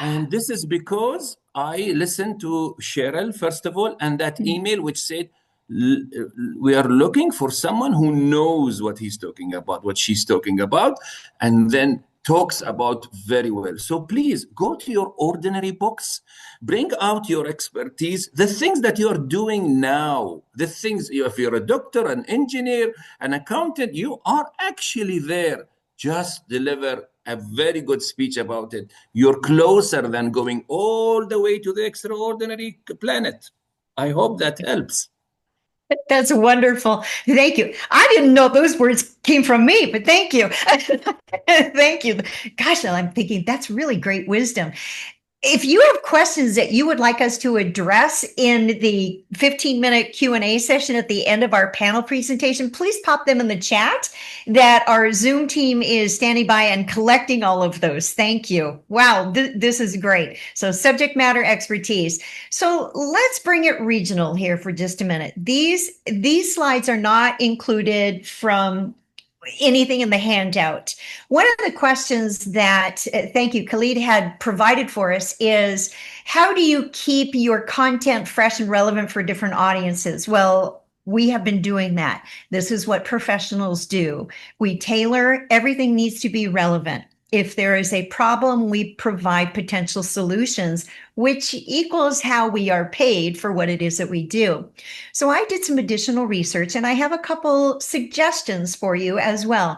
And this is because I listened to Cheryl, first of all, and that email which said, we are looking for someone who knows what he's talking about, what she's talking about, and then talks about very well. So please go to your ordinary books, bring out your expertise, the things that you're doing now, the things, if you're a doctor, an engineer, an accountant, you are actually there. Just deliver a very good speech about it. You're closer than going all the way to the extraordinary planet. I hope that helps. That's wonderful. Thank you. I didn't know those words came from me, but thank you. Thank you. Gosh, I'm thinking that's really great wisdom. If you have questions that you would like us to address in the 15-minute Q&A session at the end of our panel presentation, please pop them in the chat. That our Zoom team is standing by and collecting all of those. Thank you. Wow, this is great. So subject matter expertise. So let's bring it regional here for just a minute. These slides are not included from anything in the handout. One of the questions that, thank you, Khalid had provided for us is, how do you keep your content fresh and relevant for different audiences? Well, we have been doing that. This is what professionals do. We tailor, everything needs to be relevant. If there is a problem, we provide potential solutions, which equals how we are paid for what it is that we do. So I did some additional research, and I have a couple suggestions for you as well.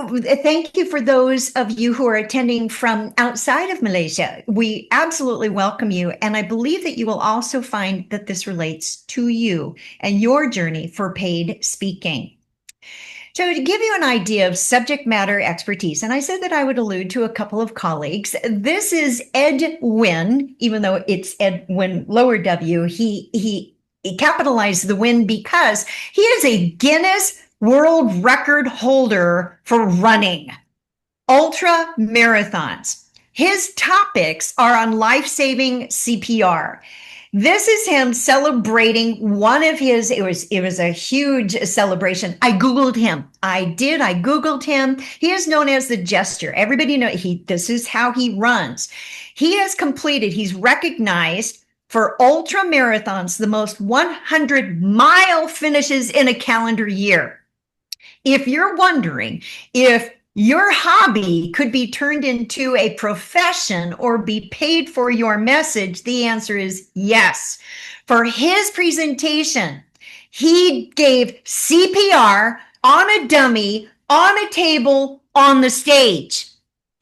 Thank you for those of you who are attending from outside of Malaysia. We absolutely welcome you. And I believe that you will also find that this relates to you and your journey for paid speaking. So to give you an idea of subject matter expertise, and I said that I would allude to a couple of colleagues. This is Ed Wynn, even though it's Ed Wynn, lower W, he capitalized the win because he is a Guinness World Record holder for running ultra marathons. His topics are on life-saving CPR. This is him celebrating one of his, it was a huge celebration. I Googled him. I Googled him. He is known as the Jester. Everybody knows this is how he runs. He has completed, he's recognized for ultra marathons, the most 100-mile finishes in a calendar year. If you're wondering if your hobby could be turned into a profession or be paid for your message, the answer is yes. For his presentation, he gave CPR on a dummy, on a table, on the stage.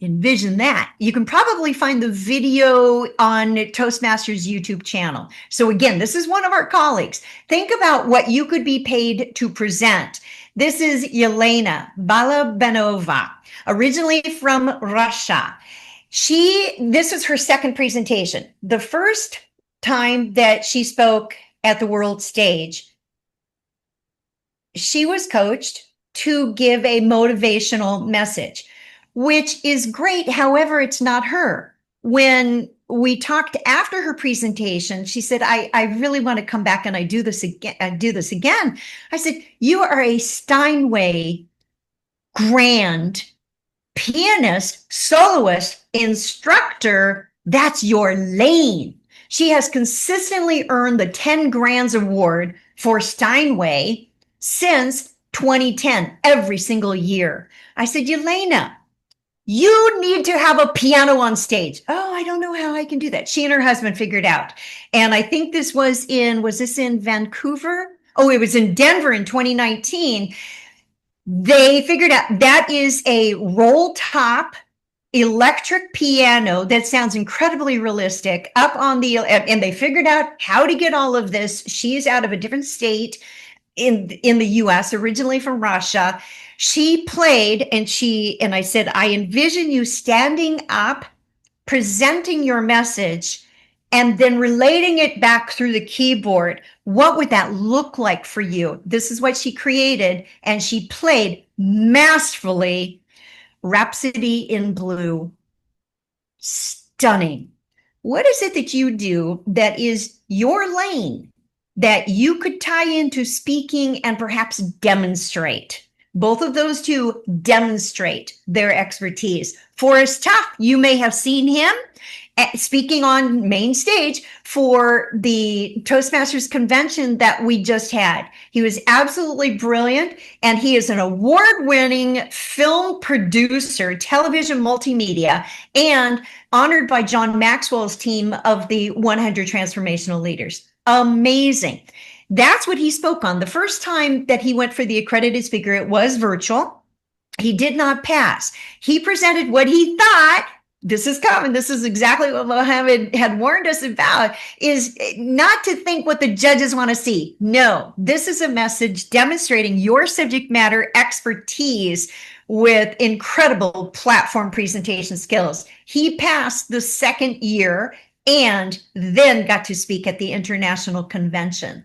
Envision that. You can probably find the video on Toastmasters YouTube channel. So again, this is one of our colleagues. Think about what you could be paid to present. This is Yelena Balabanova, originally from Russia. This is her second presentation. The first time that she spoke at the world stage, she was coached to give a motivational message, which is great. However, it's not her. When we talked after her presentation, she said, I really want to come back and do this again. I said, you are a Steinway grand pianist, soloist, instructor. That's your lane. She has consistently earned the 10 Grands Award for Steinway since 2010, every single year. I said, Yelena, you need to have a piano on stage. Oh, I don't know how I can do that. She and her husband figured out. And I think this was this in Vancouver? Oh, it was in Denver in 2019. They figured out that is a roll top electric piano that sounds incredibly realistic up on and they figured out how to get all of this. She's out of a different state. in the US, originally from Russia. She played, and I said, I envision you standing up, presenting your message, and then relating it back through the keyboard. What would that look like for you? This is what she created, and she played masterfully Rhapsody in Blue. Stunning. What is it that you do that is your lane that you could tie into speaking and perhaps demonstrate? Both of those two demonstrate their expertise. Forrest Tuff, you may have seen him speaking on main stage for the Toastmasters convention that we just had. He was absolutely brilliant, and he is an award-winning film producer, television multimedia, and honored by John Maxwell's team of the 100 Transformational Leaders. Amazing. That's what he spoke on. The first time that he went for the accredited speaker, it was virtual. He did not pass. He presented what he thought. This is common. This is exactly what Mohammed had warned us about, is not to think what the judges want to see. No, this is a message demonstrating your subject matter expertise with incredible platform presentation skills. He passed the second year and then got to speak at the international convention.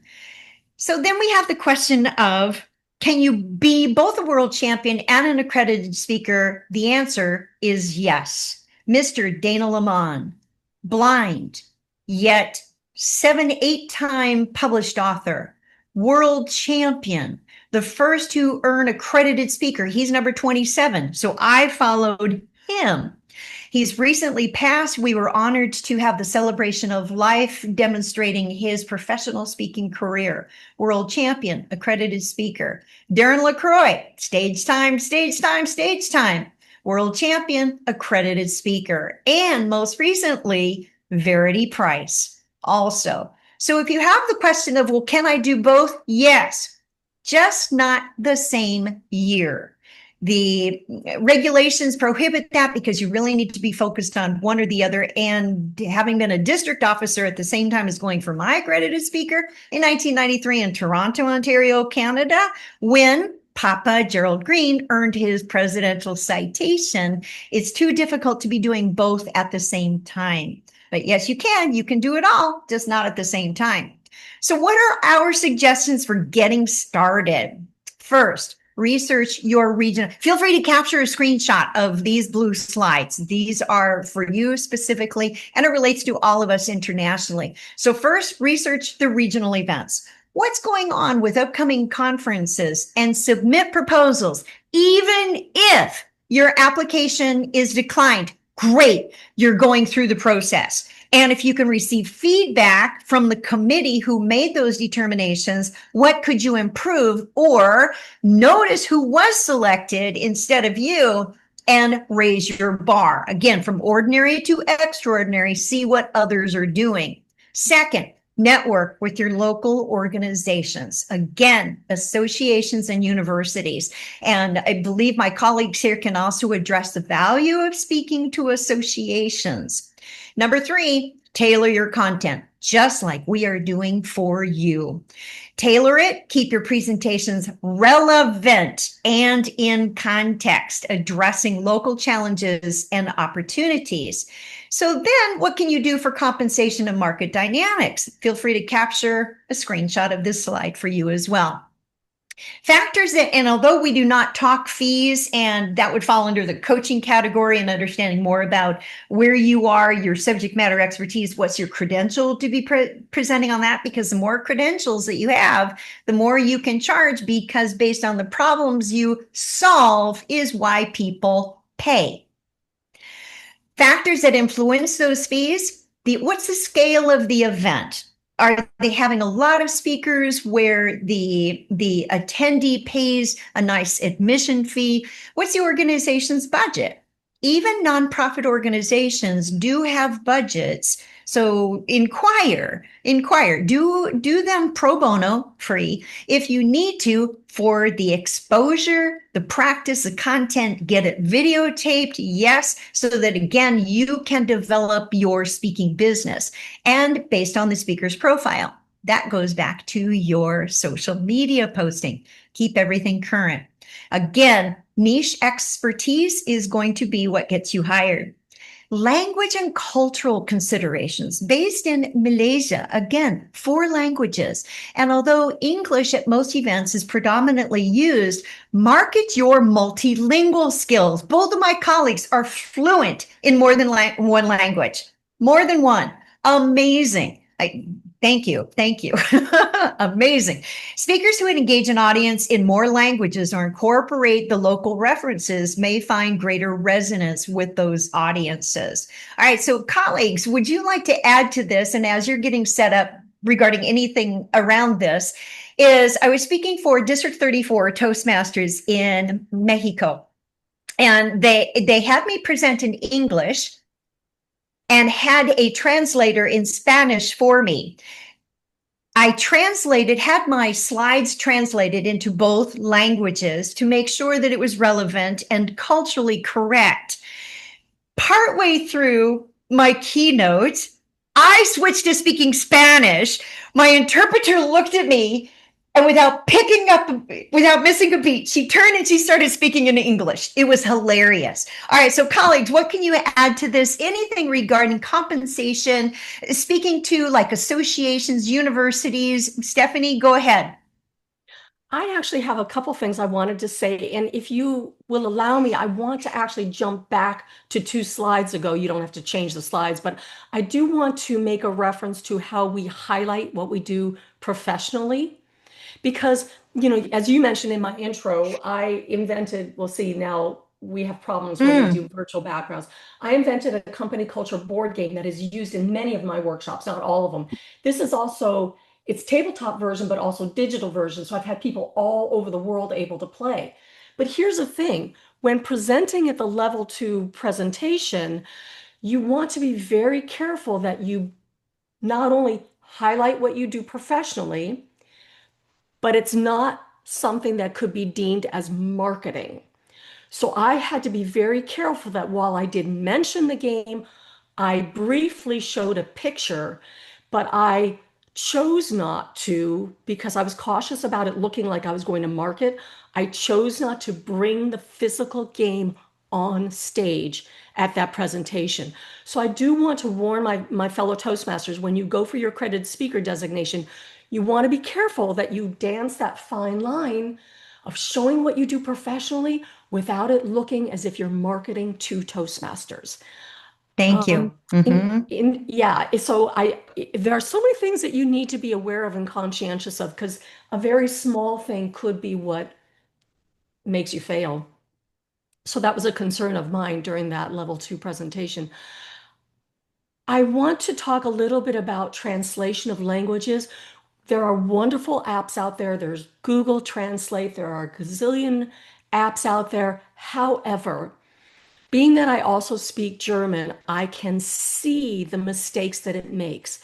So then we have the question of, can you be both a world champion and an accredited speaker? The answer is yes. Mr. Dana Lamont, blind, yet 7-8-time published author, world champion, the first to earn accredited speaker. He's number 27, so I followed him. He's recently passed. We were honored to have the celebration of life demonstrating his professional speaking career. World champion, accredited speaker. Darren LaCroix, stage time, stage time, stage time. World champion, accredited speaker. And most recently, Verity Price also. So if you have the question of, well, can I do both? Yes, just not the same year. The regulations prohibit that because you really need to be focused on one or the other. And having been a district officer at the same time as going for my accredited speaker in 1993 in Toronto, Ontario, Canada, when Papa Gerald Green earned his presidential citation, it's too difficult to be doing both at the same time. But yes, you can do it all, just not at the same time. So what are our suggestions for getting started? First, research your region. Feel free to capture a screenshot of these blue slides. These are for you specifically, and it relates to all of us internationally. So first, research the regional events. What's going on with upcoming conferences, and submit proposals. Even if your application is declined, great, you're going through the process. And if you can receive feedback from the committee who made those determinations, what could you improve? Or notice who was selected instead of you and raise your bar. Again, from ordinary to extraordinary, see what others are doing. Second, network with your local organizations. Again, associations and universities. And I believe my colleagues here can also address the value of speaking to associations. Number 3, tailor your content, just like we are doing for you. Tailor it, keep your presentations relevant and in context, addressing local challenges and opportunities. So then what can you do for compensation and market dynamics? Feel free to capture a screenshot of this slide for you as well. Factors that, and although we do not talk fees, and that would fall under the coaching category and understanding more about where you are, your subject matter expertise, what's your credential to be presenting on that, because the more credentials that you have, the more you can charge, because based on the problems you solve is why people pay. Factors that influence those fees, what's the scale of the event? Are they having a lot of speakers where the attendee pays a nice admission fee? What's the organization's budget? Even nonprofit organizations do have budgets. So inquire, do them pro bono, free, if you need to, for the exposure, the practice, the content, get it videotaped, yes, so that again, you can develop your speaking business and based on the speaker's profile. That goes back to your social media posting. Keep everything current. Again, niche expertise is going to be what gets you hired. Language and cultural considerations based in Malaysia, again, 4 languages. And although English at most events is predominantly used, market your multilingual skills. Both of my colleagues are fluent in more than one language, more than one. Amazing. Thank you. Thank you. Amazing. Speakers who engage an audience in more languages or incorporate the local references may find greater resonance with those audiences. All right. So colleagues, would you like to add to this? And as you're getting set up regarding anything around this, is I was speaking for District 34 Toastmasters in Mexico, and they had me present in English and had a translator in Spanish for me. I had my slides translated into both languages to make sure that it was relevant and culturally correct. Partway through my keynote, I switched to speaking Spanish. My interpreter looked at me, and without missing a beat, she turned and she started speaking in English. It was hilarious. All right, so colleagues, what can you add to this? Anything regarding compensation, speaking to like associations, universities? Stephanie, go ahead. I actually have a couple things I wanted to say, and if you will allow me, I want to actually jump back to 2 slides ago. You don't have to change the slides, but I do want to make a reference to how we highlight what we do professionally. Because, you know, as you mentioned in my intro, I invented, we'll see now we have problems when we do virtual backgrounds. I invented a company culture board game that is used in many of my workshops, not all of them. This is also, it's tabletop version, but also digital version. So I've had people all over the world able to play. But here's the thing, when presenting at the level 2 presentation, you want to be very careful that you not only highlight what you do professionally, but it's not something that could be deemed as marketing. So I had to be very careful that while I did mention the game, I briefly showed a picture, but I chose not to, because I was cautious about it looking like I was going to market. I chose not to bring the physical game on stage at that presentation. So I do want to warn my fellow Toastmasters, when you go for your accredited speaker designation, you want to be careful that you dance that fine line of showing what you do professionally without it looking as if you're marketing to Toastmasters. Thank you. So there are so many things that you need to be aware of and conscientious of, because a very small thing could be what makes you fail. So that was a concern of mine during that level 2 presentation. I want to talk a little bit about translation of languages. There are wonderful apps out there. There's Google Translate. There are a gazillion apps out there. However, being that I also speak German, I can see the mistakes that it makes.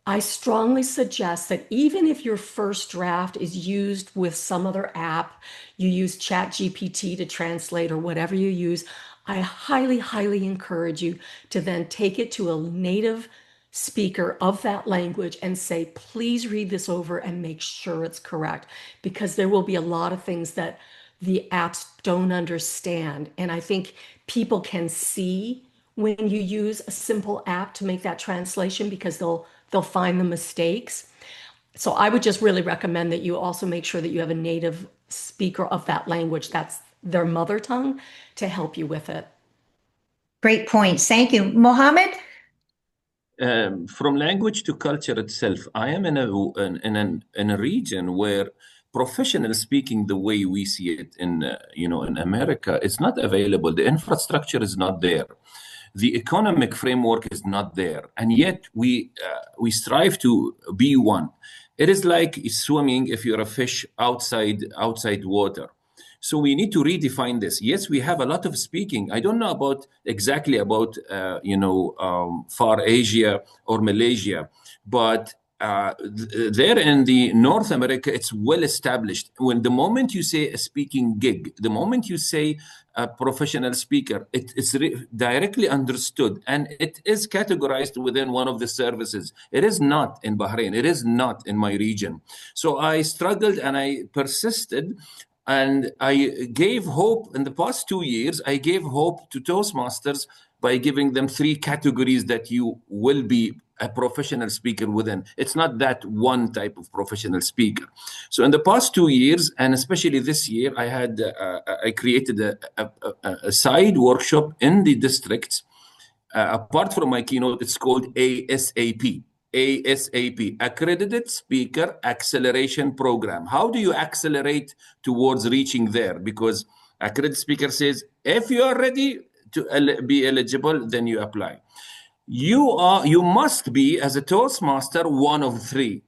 I strongly suggest that even if your first draft is used with some other app, you use ChatGPT to translate or whatever you use, I highly, highly encourage you to then take it to a native speaker of that language and say, please read this over and make sure it's correct, because there will be a lot of things that the apps don't understand. And I think people can see when you use a simple app to make that translation, because they'll find the mistakes. So I would just really recommend that you also make sure that you have a native speaker of that language, that's their mother tongue, to help you with it. Great points. Thank you. Mohammed? From language to culture itself, I am in a region where professional speaking, the way we see it in in America, is not available. The infrastructure is not there. The economic framework is not there, and yet we strive to be one. It is like swimming if you're a fish outside water. So we need to redefine this. Yes, we have a lot of speaking. I don't know exactly about Far Asia or Malaysia, but there in the North America, it's well established. When the moment you say a speaking gig, the moment you say a professional speaker, it's directly understood, and it is categorized within one of the services. It is not in Bahrain. It is not in my region. So I struggled and I persisted. And I gave hope in the past 2 years. I gave hope to Toastmasters by giving them 3 categories that you will be a professional speaker within. It's not that one type of professional speaker. So in the past 2 years, and especially this year, I created a side workshop in the districts. Apart from my keynote, it's called ASAP. ASAP, Accredited Speaker Acceleration Program. How do you accelerate towards reaching there? Because Accredited Speaker says, if you are ready to be eligible, then you apply. You must be, as a Toastmaster, one of three,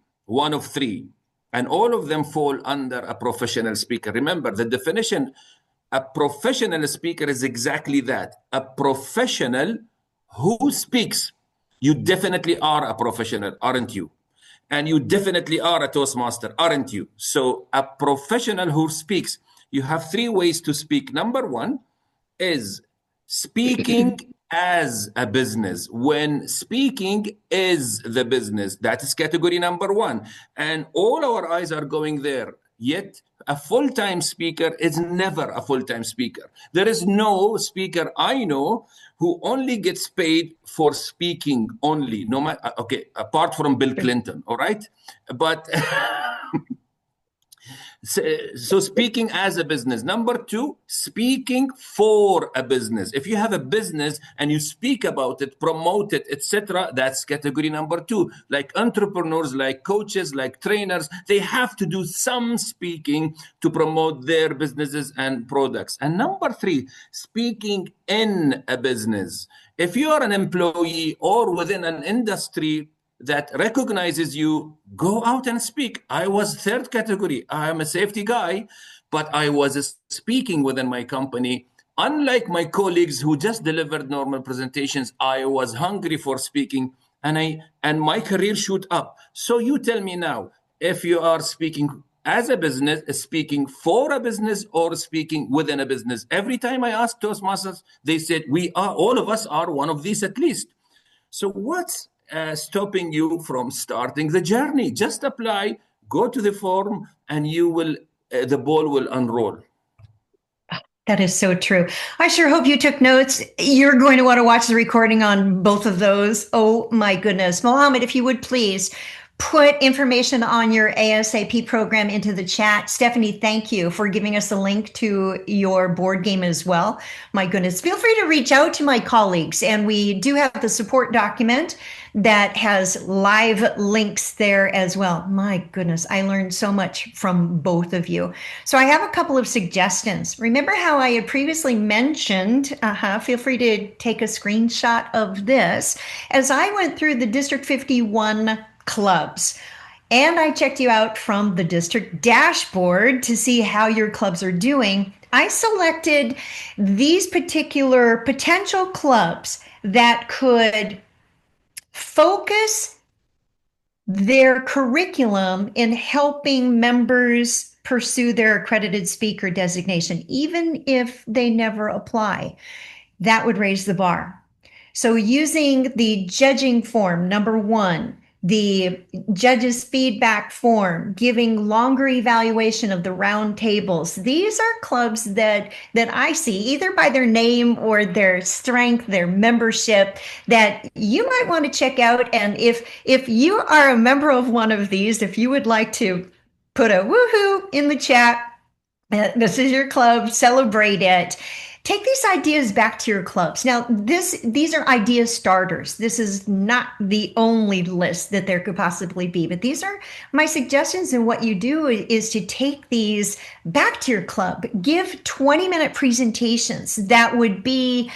and all of them fall under a professional speaker. Remember, the definition, a professional speaker is exactly that, a professional who speaks. You definitely are a professional, aren't you? And you definitely are a Toastmaster, aren't you? So a professional who speaks, you have 3 ways to speak. Number 1 is speaking as a business. When speaking is the business, that is category number 1. And all our eyes are going there. Yet a full-time speaker is never a full-time speaker. There is no speaker I know who only gets paid for speaking only. No matter, okay, apart from Bill Clinton, all right? But so speaking as a business. Number 2, speaking for a business. If you have a business and you speak about it, promote it, etc., that's category number 2. Like entrepreneurs, like coaches, like trainers, they have to do some speaking to promote their businesses and products. And number 3, speaking in a business. If you are an employee or within an industry that recognizes you, go out and speak. I was 3rd category. I am a safety guy, but I was speaking within my company. Unlike my colleagues who just delivered normal presentations, I was hungry for speaking, and my career shoot up. So you tell me now, if you are speaking as a business, speaking for a business, or speaking within a business. Every time I asked Toastmasters, they said, all of us are one of these at least. So what's stopping you from starting the journey? Just apply, go to the form, and you will, the ball will unroll. That is so true. I sure hope you took notes. You're going to want to watch the recording on both of those. Oh my goodness. Mohammed, if you would please put information on your ASAP program into the chat. Stephanie, thank you for giving us a link to your board game as well. My goodness, feel free to reach out to my colleagues. And we do have the support document that has live links there as well. My goodness, I learned so much from both of you. So I have a couple of suggestions. Remember how I had previously mentioned, feel free to take a screenshot of this. As I went through the District 51 clubs, and I checked you out from the district dashboard to see how your clubs are doing, I selected these particular potential clubs that could focus their curriculum in helping members pursue their accredited speaker designation, even if they never apply. That would raise the bar. So using the judging form, number 1, the judges' feedback form, giving longer evaluation of the round tables. These are clubs that I see, either by their name or their strength, their membership, that you might want to check out. And if you are a member of one of these, if you would like to put a woohoo in the chat, this is your club, celebrate it. Take these ideas back to your clubs. Now, these are idea starters. This is not the only list that there could possibly be, but these are my suggestions. And what you do is to take these back to your club. Give 20-minute presentations that would be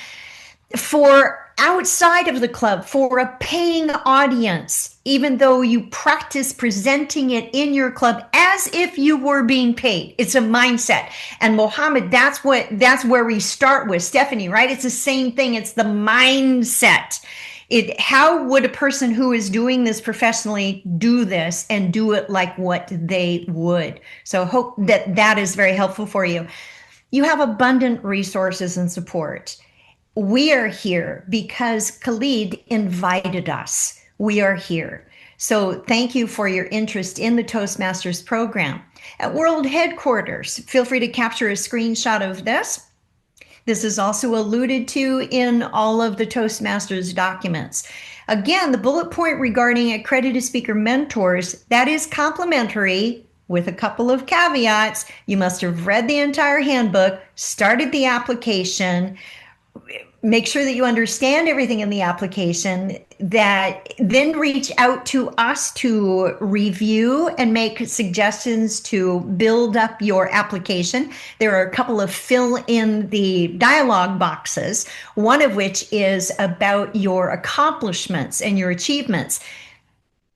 for outside of the club, for a paying audience, even though you practice presenting it in your club as if you were being paid. It's a mindset. And Mohammed, that's where we start with. Stephanie, right? It's the same thing. It's the mindset. How would a person who is doing this professionally do this and do it like what they would? So hope that that is very helpful for you. You have abundant resources and support. We are here because Khalid invited us. We are here. So thank you for your interest in the Toastmasters program. At World Headquarters, feel free to capture a screenshot of this. This is also alluded to in all of the Toastmasters documents. Again, the bullet point regarding accredited speaker mentors, that is complimentary with a couple of caveats. You must have read the entire handbook, started the application, make sure that you understand everything in the application, that then reach out to us to review and make suggestions to build up your application. There are a couple of fill in the dialogue boxes, one of which is about your accomplishments and your achievements.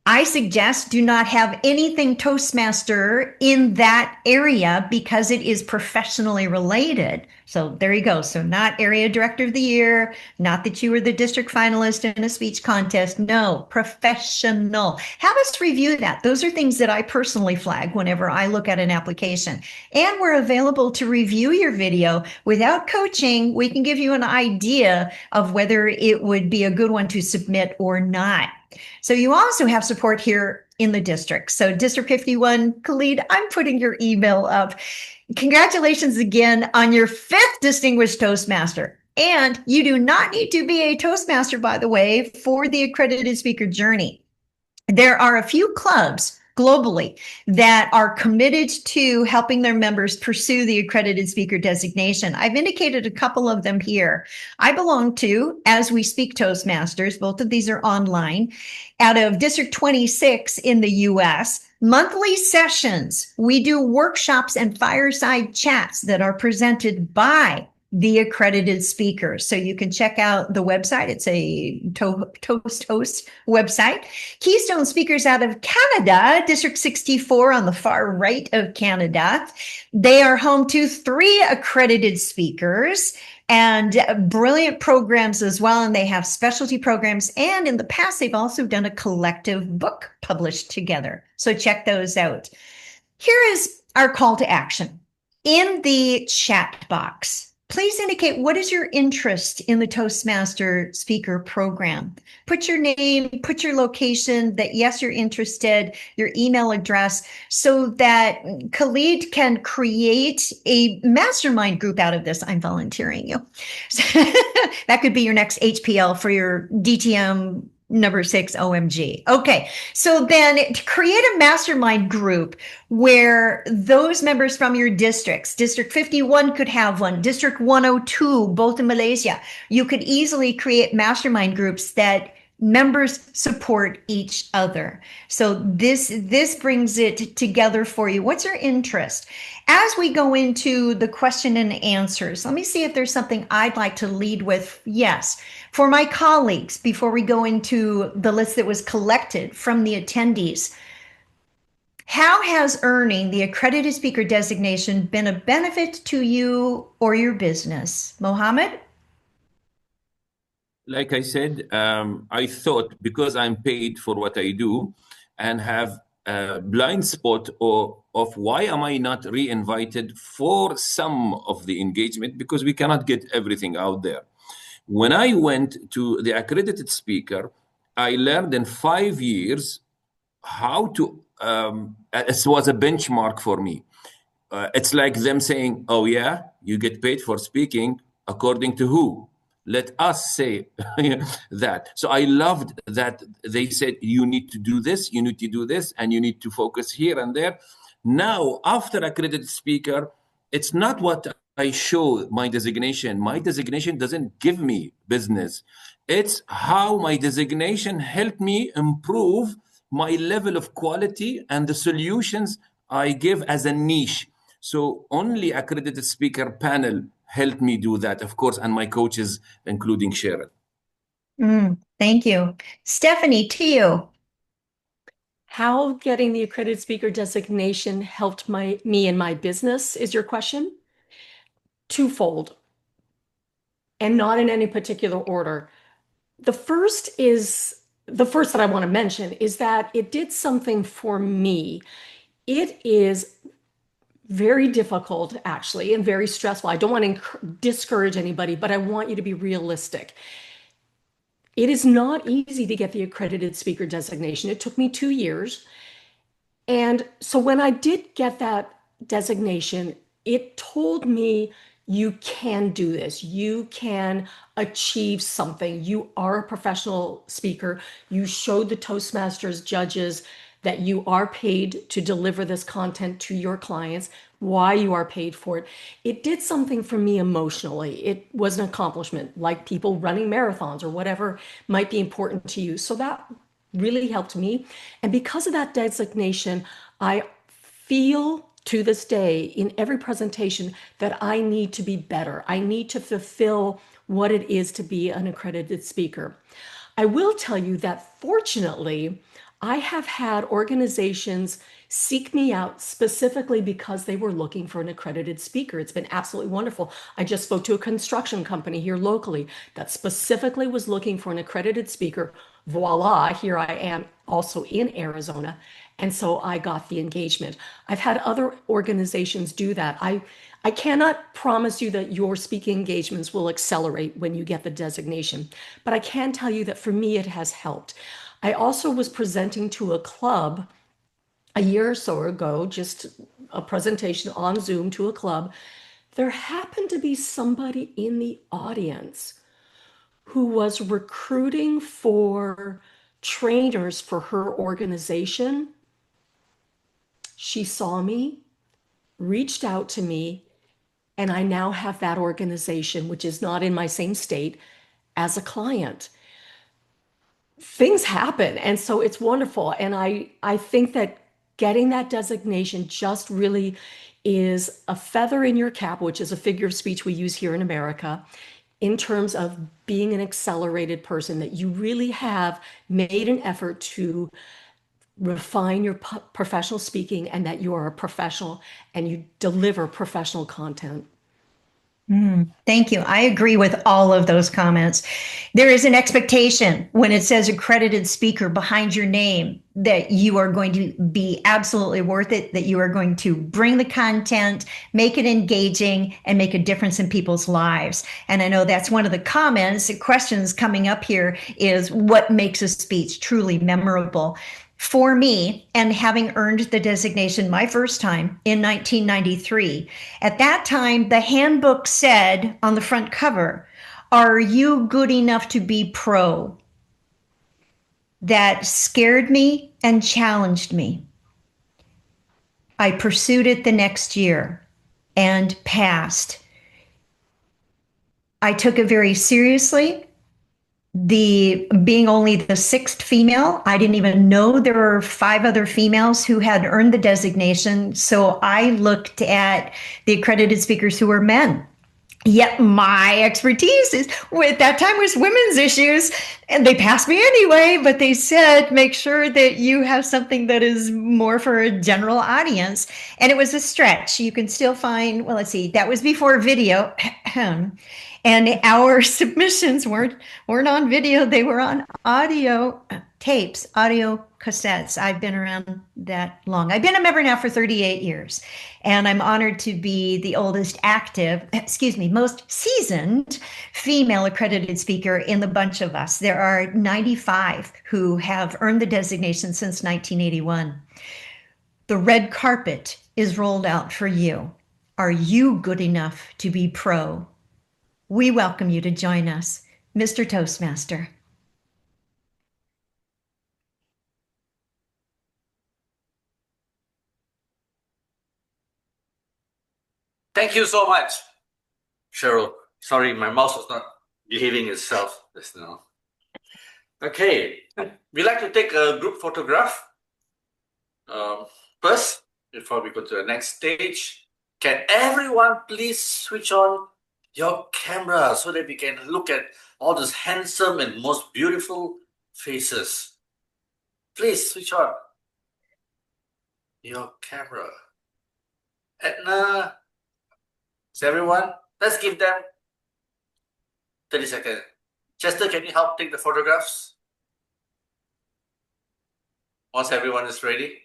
I suggest do not have anything Toastmaster in that area because it is professionally related. So there you go. So not area director of the year, not that you were the district finalist in a speech contest. No, professional. Have us review that. Those are things that I personally flag whenever I look at an application. And we're available to review your video. Without coaching, we can give you an idea of whether it would be a good one to submit or not. So you also have support here in the district. So District 51, Khalid, I'm putting your email up. Congratulations again on your 5th Distinguished Toastmaster. And you do not need to be a Toastmaster, by the way, for the Accredited Speaker Journey. There are a few clubs globally that are committed to helping their members pursue the accredited speaker designation. I've indicated a couple of them here. I belong to As We Speak Toastmasters. Both of these are online. Out of District 26 in the US, monthly sessions. We do workshops and fireside chats that are presented by the accredited speakers. So you can check out the website. It's a Toast Host website. Keystone Speakers out of Canada, District 64 on the far right of Canada. They are home to 3 accredited speakers and brilliant programs as well. And they have specialty programs. And in the past, they've also done a collective book published together. So check those out. Here is our call to action. In the chat box, please indicate what is your interest in the Toastmaster speaker program. Put your name, put your location, that yes, you're interested, your email address, so that Khalid can create a mastermind group out of this. I'm volunteering you. That could be your next HPL for your DTM number 6 OMG. Okay, so then to create a mastermind group where those members from your districts, District 51 could have one, District 102, both in Malaysia, you could easily create mastermind groups that members support each other. So this brings it together for you. What's your interest? As we go into the question and answers, let me see if there's something I'd like to lead with. Yes, for my colleagues, before we go into the list that was collected from the attendees, how has earning the accredited speaker designation been a benefit to you or your business? Mohammed? Like I said, I thought because I'm paid for what I do and have a blind spot of why am I not re-invited for some of the engagement, because we cannot get everything out there. When I went to the accredited speaker, I learned in 5 years how to, it was a benchmark for me. It's like them saying, oh yeah, you get paid for speaking, according to who? Let us say that. So I loved that they said, you need to do this, you need to do this, and you need to focus here and there. Now, after accredited speaker, it's not what I show my designation. My designation doesn't give me business. It's how my designation helped me improve my level of quality and the solutions I give as a niche. So only accredited speaker panel helped me do that, of course, and my coaches, including Sharon. Thank you. Stephanie, to you. How getting the accredited speaker designation helped me in my business is your question? Twofold, and not in any particular order. The first that I want to mention is that it did something for me. It is very difficult, actually, and very stressful. I don't want to discourage anybody, but I want you to be realistic. It is not easy to get the accredited speaker designation. It took me 2 years. And so when I did get that designation, it told me you can do this. You can achieve something. You are a professional speaker. You showed the Toastmasters judges that you are paid to deliver this content to your clients, why you are paid for it. It did something for me emotionally. It was an accomplishment, like people running marathons or whatever might be important to you. So that really helped me. And because of that designation, I feel to this day in every presentation that I need to be better. I need to fulfill what it is to be an accredited speaker. I will tell you that fortunately, I have had organizations seek me out specifically because they were looking for an accredited speaker. It's been absolutely wonderful. I just spoke to a construction company here locally that specifically was looking for an accredited speaker. Voila, here I am also in Arizona. And so I got the engagement. I've had other organizations do that. I cannot promise you that your speaking engagements will accelerate when you get the designation, but I can tell you that for me, it has helped. I also was presenting to a club a year or so ago, just a presentation on Zoom to a club. There happened to be somebody in the audience who was recruiting for trainers for her organization. She saw me, reached out to me, and I now have that organization, which is not in my same state, as a client. Things happen, and so it's wonderful. And I think that getting that designation just really is a feather in your cap, which is a figure of speech we use here in America, in terms of being an accelerated person, that you really have made an effort to refine your professional speaking and that you are a professional and you deliver professional content. Thank you. I agree with all of those comments. There is an expectation when it says accredited speaker behind your name that you are going to be absolutely worth it, that you are going to bring the content, make it engaging, and make a difference in people's lives. And I know that's one of the comments, the questions coming up here is what makes a speech truly memorable? For me, and having earned the designation my first time in 1993, at that time, the handbook said on the front cover, "Are you good enough to be pro?" That scared me and challenged me. I pursued it the next year and passed. I took it very seriously. Being only the sixth female, I didn't even know there were 5 other females who had earned the designation. So I looked at the accredited speakers who were men. Yet my expertise at that time was women's issues, and they passed me anyway, but they said, make sure that you have something that is more for a general audience. And it was a stretch. You can still find, well, let's see, that was before video. And our submissions weren't on video, they were on audio tapes, audio cassettes. I've been around that long. I've been a member now for 38 years, and I'm honored to be the oldest most seasoned female accredited speaker in the bunch of us. There are 95 who have earned the designation since 1981. The red carpet is rolled out for you. Are you good enough to be pro? We welcome you to join us, Mr. Toastmaster. Thank you so much, Cheryl. Sorry, my mouse was not behaving itself just now. Okay, we like to take a group photograph. First, before we go to the next stage, can everyone please switch on your camera so that we can look at all those handsome and most beautiful faces? Please switch on your camera. Edna, is everyone? Let's give them 30 seconds. Chester, can you help take the photographs? Once everyone is ready.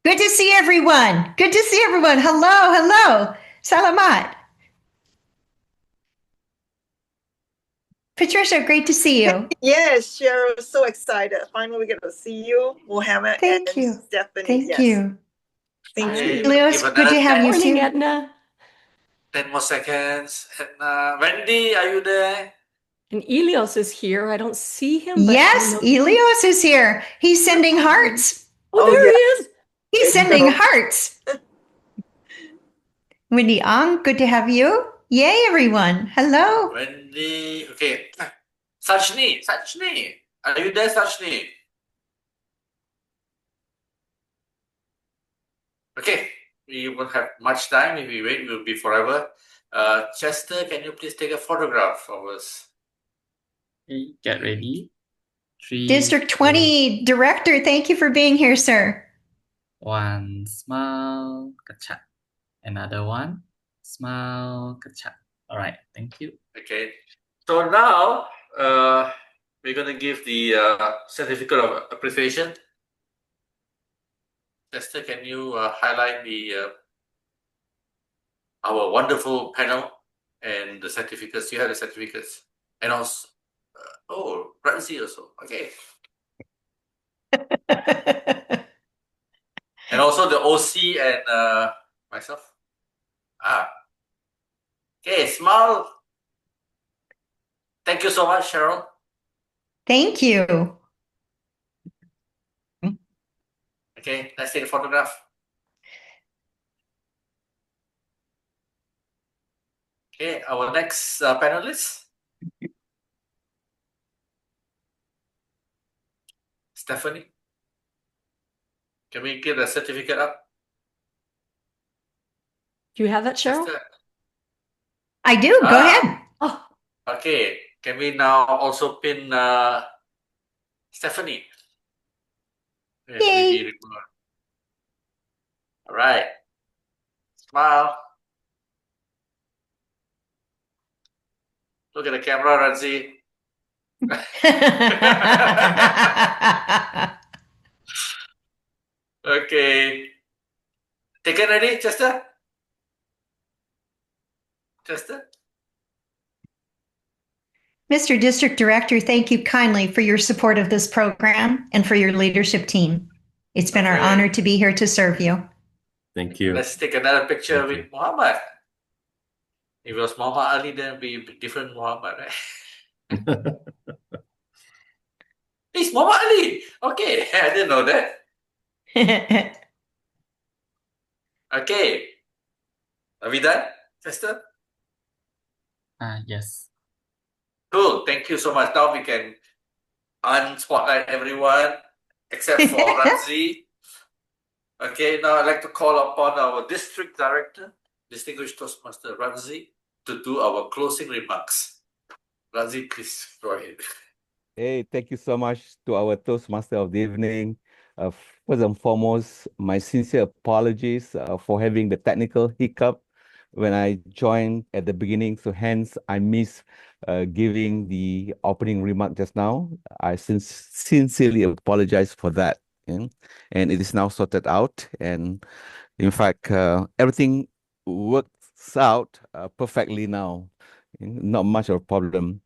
Good to see everyone. Good to see everyone. Hello, hello. Salamat. Patricia, great to see you. Yes, Cheryl, so excited. Finally, we get to see you, Mohammed Thank and you. Stephanie. Thank Yes. you. Thank Okay, you. Elios, give good to another have you Morning, too. Edna. 10 more seconds. And Wendy, are you there? And Elios is here. I don't see him, but I Yes, know. Elios is here. He's sending hearts. Oh, Oh, there he is. He's There you sending go. hearts. Wendy Ong, good to have you. Yay, everyone. Hello. Wendy. Okay. Sachni, are you there, Sachni? Okay, we won't have much time. If we wait, we'll be forever. Chester, can you please take a photograph of us? Okay, get ready. 3, District 20 Director, thank you for being here, sir. 1, smile, kacak. Another one, smile, kacak. All right, thank you. Okay. So now we're going to give the certificate of appreciation. Chester, can you highlight the our wonderful panel and the certificates? You have the certificates, and also Ranzi also. Okay, and also the OC and myself. Okay, smile. Thank you so much, Cheryl. Thank you. Okay, let's take a photograph. Okay, our next panelist, Stephanie. Can we get the certificate up? Do you have that, Cheryl? Chester? I do. Go ahead. Oh, Okay, can we now also pin Stephanie? Yeah, Yay. maybe record. All right. Smile. Look at the camera, Ranzi. Okay. Taken ready, Chester? Chester? Mr. District Director, thank you kindly for your support of this program and for your leadership team. It's been our Okay. honor to be here to serve you. Thank you. Let's take another picture Thank with you. Muhammad. If it was Muhammad Ali, then it'd be a different Muhammad, right? It's Muhammad Ali. Okay, I didn't know that. Okay. Are we done, Chester? Yes. Cool. Thank you so much. Now we can unspotlight everyone except for Ranzi. Okay, now I'd like to call upon our district director, distinguished Toastmaster Ranzi, to do our closing remarks. Ranzi, please go ahead. Hey, thank you so much to our Toastmaster of the evening. First and foremost, my sincere apologies for having the technical hiccup when I joined at the beginning. So hence, I missed giving the opening remark just now. I sincerely apologize for that. Yeah? And it is now sorted out. And in fact, everything works out perfectly now. Not much of a problem.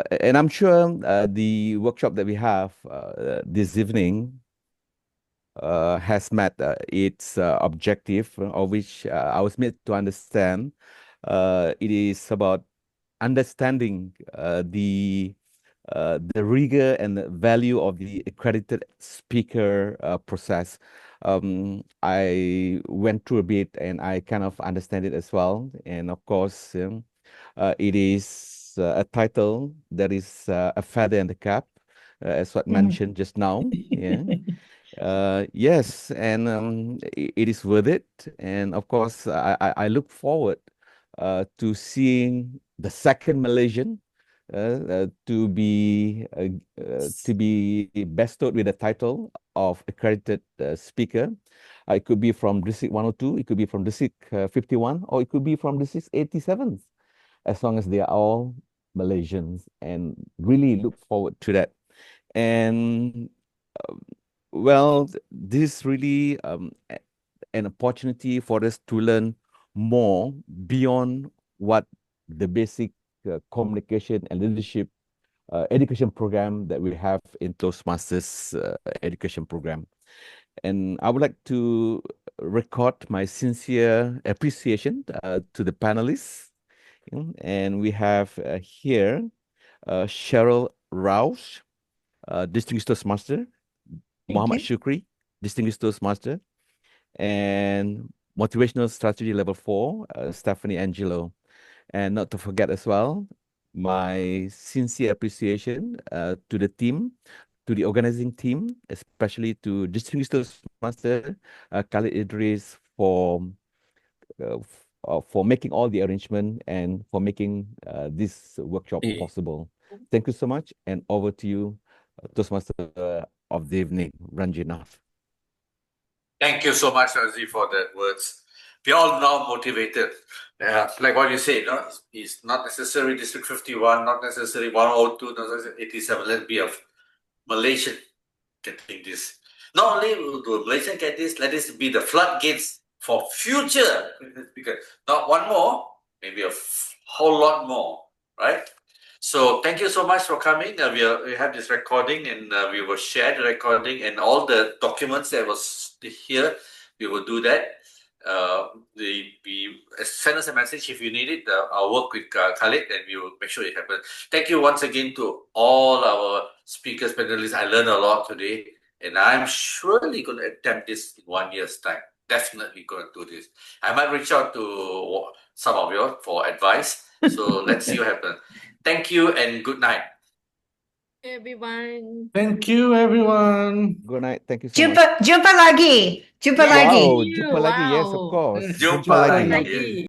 And I'm sure the workshop that we have this evening has met its objective, of which I was made to understand. It is about understanding the rigor and the value of the accredited speaker process. I went through a bit and I kind of understand it as well. And of course, it is a title that is a feather in the cap, as what mentioned just now. Yeah. Yes, and it is worth it. And of course, I look forward to seeing the second Malaysian to be bestowed with the title of accredited speaker. It could be from District 102, it could be from District 51, or it could be from District 87, as long as they are all Malaysians, and really look forward to that. And well, this is really an opportunity for us to learn more beyond what the basic communication and leadership education program that we have in Toastmasters education program. And I would like to record my sincere appreciation to the panelists. And we have here Cheryl Rouse, Distinguished Toastmaster, Muhammad Shukri, Distinguished Toastmaster, and Motivational Strategy Level 4, Stephanie Angelo. And not to forget as well, my sincere appreciation to the team, to the organizing team, especially to Distinguished Toastmaster Khalid Idris for making all the arrangement and for making this workshop possible. Thank you so much, and over to you, Toastmaster of the evening, Ranjinath. Thank you so much, Razi, for that words. We are all now motivated. Like what you said, no? It's not necessary District 51, not necessary 102, not necessary 87. Let's be a Malaysian getting this. Not only will Malaysia get this, let this be the floodgates for future. Because not one more, maybe a whole lot more, right? So thank you so much for coming. We have this recording, and we will share the recording and all the documents that was here. We will do that. Send us a message if you need it. I'll work with Khalid, and we will make sure it happens. Thank you once again to all our speakers, panelists. I learned a lot today, and I'm surely going to attempt this in 1 year's time. Definitely going to do this. I might reach out to some of you for advice. So let's see what happens. Thank you and good night. Everyone. Thank you, everyone. Good night. Thank you so much. Jumpa lagi. Jumpa Wow, lagi. jumpa lagi. Yes, of course. Jumpa lagi.